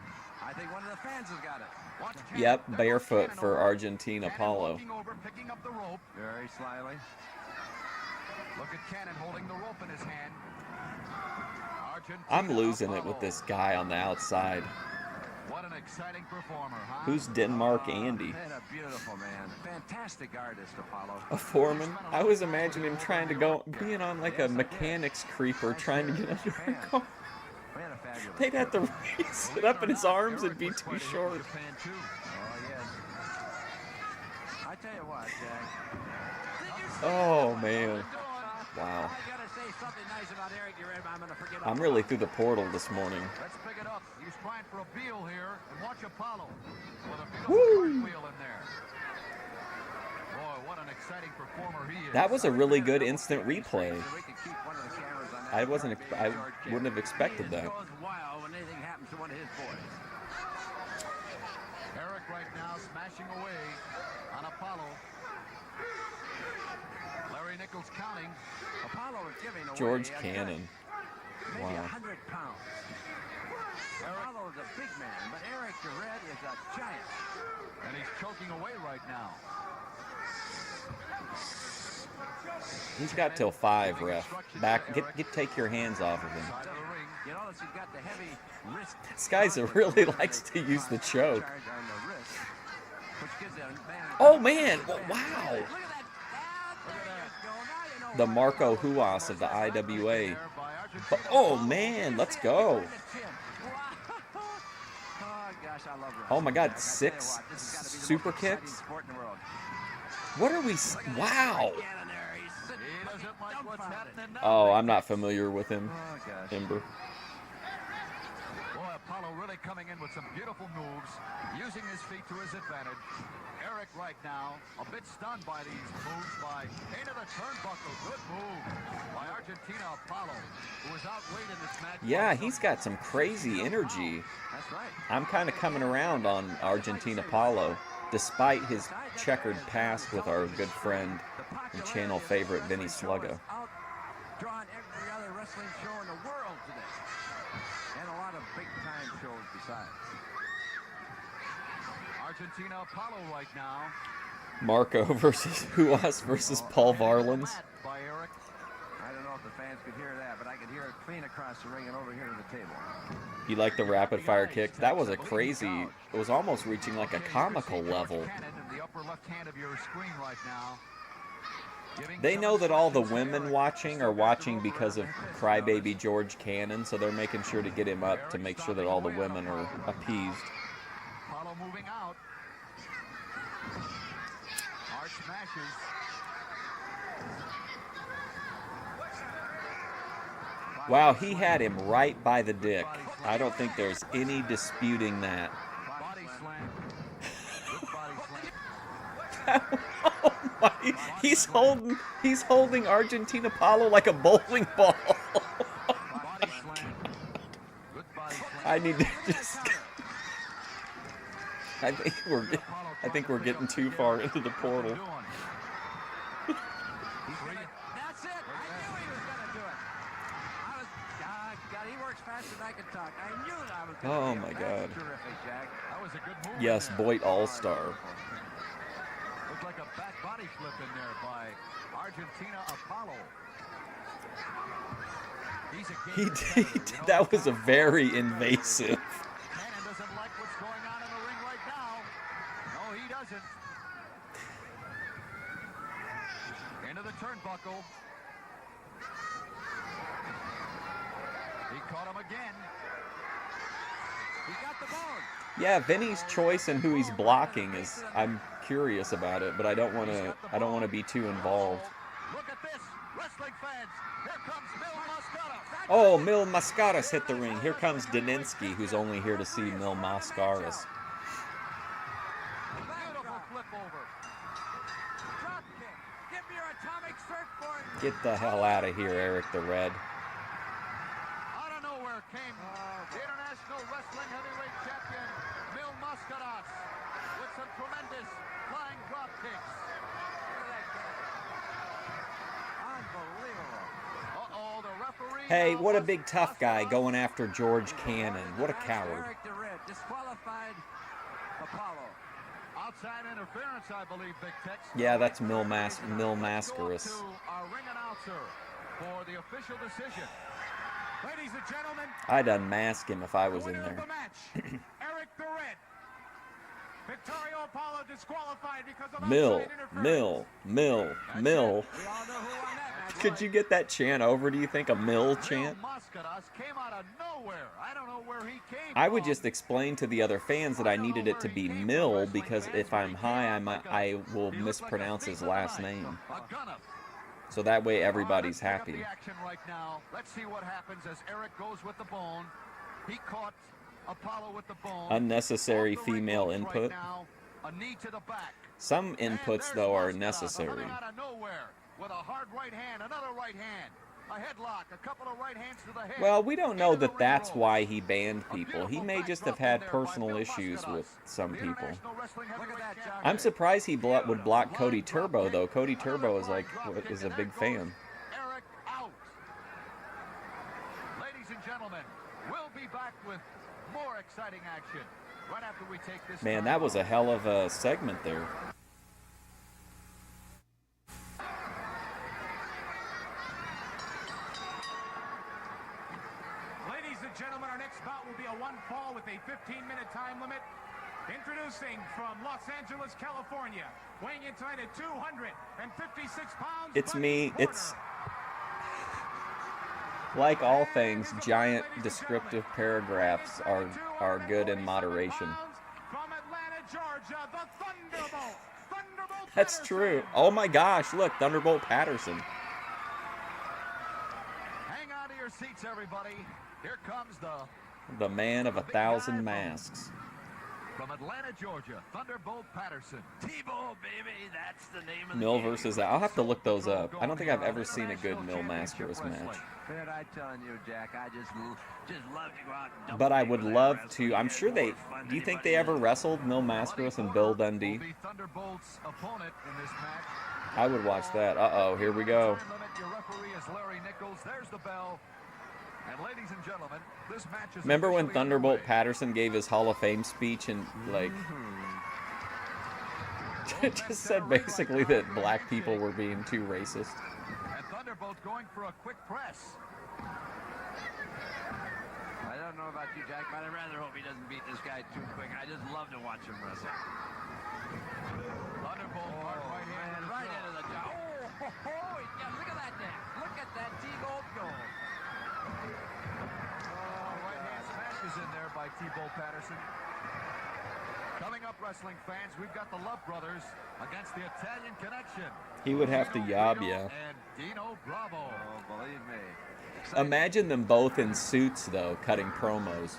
I think one of the fans has got it. Yep, barefoot for Argentina Apollo. Walking over, picking up the rope. Very slyly. Look at Cannon holding the rope in his hand. I'm losing it with this guy on the outside. What an exciting performer, huh? Who's Denmark Andy? And a beautiful man. Fantastic artist, Apollo. A foreman? I was imagining him trying to go, being on like a mechanics creeper, trying to get under a car. They'd have to raise it up in his arms and be too short. I tell you what, Jack. Oh, man. Wow. I'm really through the portal this morning. Let's pick it up. He's trying for a Beal here, and watch Apollo with a beautiful cartwheel in there. Boy, what an exciting performer he is. That was a really good instant replay. I wouldn't have expected that. Eric right now smashing away on Apollo. Larry Nichols counting. Apollo is giving away George Cannon. Maybe Wow. 100 pounds. Apollo is a big man, but Eric Durrett is a giant. And he's choking away right now. He's got till 5, ref. Back, take your hands off of him. You notice he's got the heavy wrist. This guy really likes to use the choke. Oh man! Wow! The Marco Huas of the IWA. Oh man, let's go! Oh my God, 6 super kicks? What are we? Wow! Oh, I'm not familiar with him. Ember. Boy, Apollo really coming in with some beautiful moves, using his feet to his advantage. Eric right now, a bit stunned by these moves by into the turnbuckle. Good move by Argentina Apollo, who is outweighed in this match. Yeah, he's got some crazy energy. That's right. I'm kind of coming around on Argentina Apollo, despite his checkered past with our good friend and channel favorite Vinny Sluggo. Drawn every other wrestling show in the world today, and a lot of big-time shows besides. Argentina Apollo right now. Marco versus Huas versus Paul Varlins. By Eric. I don't know if the fans could hear that, but I could hear it clean across the ring and over here to the table. You like the rapid fire kick? That was a crazy, it was almost reaching like a comical level. In the upper left hand of your screen right now. They know that all the women watching are watching because of Crybaby George Cannon, so they're making sure to get him up to make sure that all the women are appeased. Apollo moving out. Arch smashes. Wow, he had him right by the dick. I don't think there's any disputing that. Body slam. Good body slam. Oh my, he's holding Argentina Apollo like a bowling ball. Body slam. Good body slam. I need to just I think we're getting too far into the portal. That's it. I knew he was going to do it. God, he works faster than I can talk. I knew that I was going to Oh do my it. God. That's terrific, Jack. That was a good move. Yes, in there. Boyd All-Star. Looked like a back body flip in there by Argentina Apollo. He's a He game did. That was a very invasive. Cannon doesn't like what's going on in the ring right now. No, he doesn't. Into the turnbuckle. He caught him again. He got the bone. Yeah, Vinny's choice in who he's blocking is, I'm curious about it, but I don't want to be too involved. Look at this, wrestling fans. Here comes Mil Mascaras. Oh, Mil Mascaras hit the ring. Here comes Daninsky, who's only here to see Mil Mascaras. Beautiful flip over. Drop kick. Give me your atomic surfboard. Get the hell out of here, Eric the Red. Out of nowhere came the International Wrestling Heavyweight Champion, Mil Mascaras, with some tremendous flying drop kicks. Unbelievable. Uh-oh, the referee... Hey, what a big tough guy going after George Cannon. What a coward. Eric the Red disqualified Apollo. Outside interference, I believe, Big Tex. Yeah, that's Mil Mascaras. To our ring announcer for the official decision. Ladies and gentlemen, I'd unmask him if I was in winner of there. the match, Eric the Red. Victorio Apollo disqualified because of Mil. outside interference. We all know who won that match. Could you get that chant over, do you think? A Mil chant? Mil Mascaras came out of nowhere. I don't know where he came I would from. just explain to the other fans that I needed it to be Mil, because if I'm high, I will mispronounce his last name. A gunner. So that way everybody's Let's pick up happy. the action right now. Let's see what happens as Eric goes with the bone. He caught Apollo with the bone. Unnecessary Off the ring female ropes right input. now. A knee to the back. Some And inputs, there's though, are Mascaras necessary. coming out of nowhere with a hard right hand, another right hand, a headlock, a couple of right hands to the head. Well, we don't know Into the that ring that's ropes. why he banned A people. He beautiful may just have backdrop in had there by personal Mil issues Mascaras, with some the people. International Wrestling Heavyweight that, John. Champion. I'm surprised he would block Cody Turbo, though. Cody Turbo is is a big fan. Eric out. Ladies and gentlemen, we'll be back with more exciting action right after we take this. Man, time that was a out. hell of a segment there. Ladies and gentlemen, our next bout will be a one fall with a 15-minute time limit. Introducing from Los Angeles, California, weighing in tonight at 256 pounds. It's Buddy me. Porter. It's like all things, giant descriptive paragraphs are good in moderation. From Atlanta, Georgia, the Thunderbolt. Thunderbolt That's Patterson. true. Oh my gosh, look, Thunderbolt Patterson. Hang on to your seats, everybody. Here comes The man of 1,000 masks. from Atlanta, Georgia, Thunderbolt Patterson. T-Ball, baby, that's the name of the Mil game. versus... I'll have to look those up. I don't think I've ever seen a good Mil Mascaras match. Man, I'm telling you, Jack, I just love to go out and But I would double love wrestling. to... I'm sure they... More fun Do you than think anybody they ever else. wrestled Mil Mascaras and Bill Dundee? Will be Thunderbolt's opponent in this match. I would watch that. Uh-oh, here we go. Time limit, your referee is Larry Nichols. There's the bell. And ladies and gentlemen, this match is Remember when officially Thunderbolt underway. Patterson gave his Hall of Fame speech and, like... it just said basically that black people were being too racist. And Thunderbolt going for a quick press. I don't know about you, Jack, but I rather hope he doesn't beat this guy too quick. I just love to watch him wrestle. Thunderbolt, hard right hand. Man, right into the jaw. Yeah, look at that dance. Look at that T-Bolt go. Right hand smashes in there by T-Bolt Patterson. Coming up, wrestling fans, we've got the Love Brothers against the Italian Connection. He would have to yob ya. And Dino Bravo. Oh, believe me. Imagine them both in suits, though, cutting promos.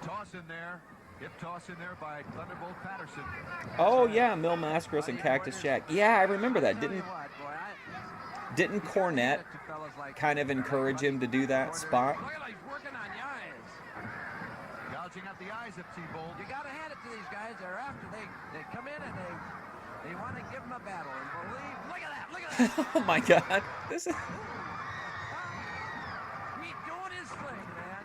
Toss in there. Hip toss in there by Thunderbolt Patterson. Oh, yeah, Mil Mascaras and Cactus Jack. Yeah, I remember that. Didn't Cornette kind of encourage him to do that spot? Look at he's working on the eyes. Gouging at the eyes of T-Bolt. You got to hand it to these guys. They're after. They come in and they want to give them a battle. And believe. Look at that. Look at that. Oh, my God. This is... He's doing his thing, man.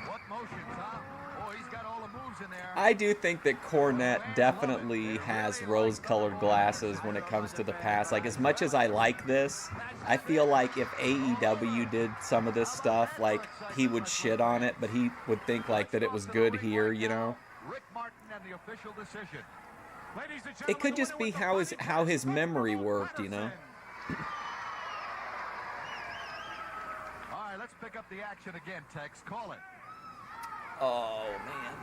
What motion, Tom? Oh, he's got all the moves in there. I do think that Cornette definitely has rose-colored glasses when it comes to the past. Like, as much as I like this, I feel like if AEW did some of this stuff, like, he would shit on it, but he would think, like, that it was good here, you know? Rick Martin and the official decision. Ladies and It gentlemen, could the just winner be with the how his Thunderbolt memory worked, you know? Patterson. All right, let's pick up the action again, Tex. Call it. Oh, man.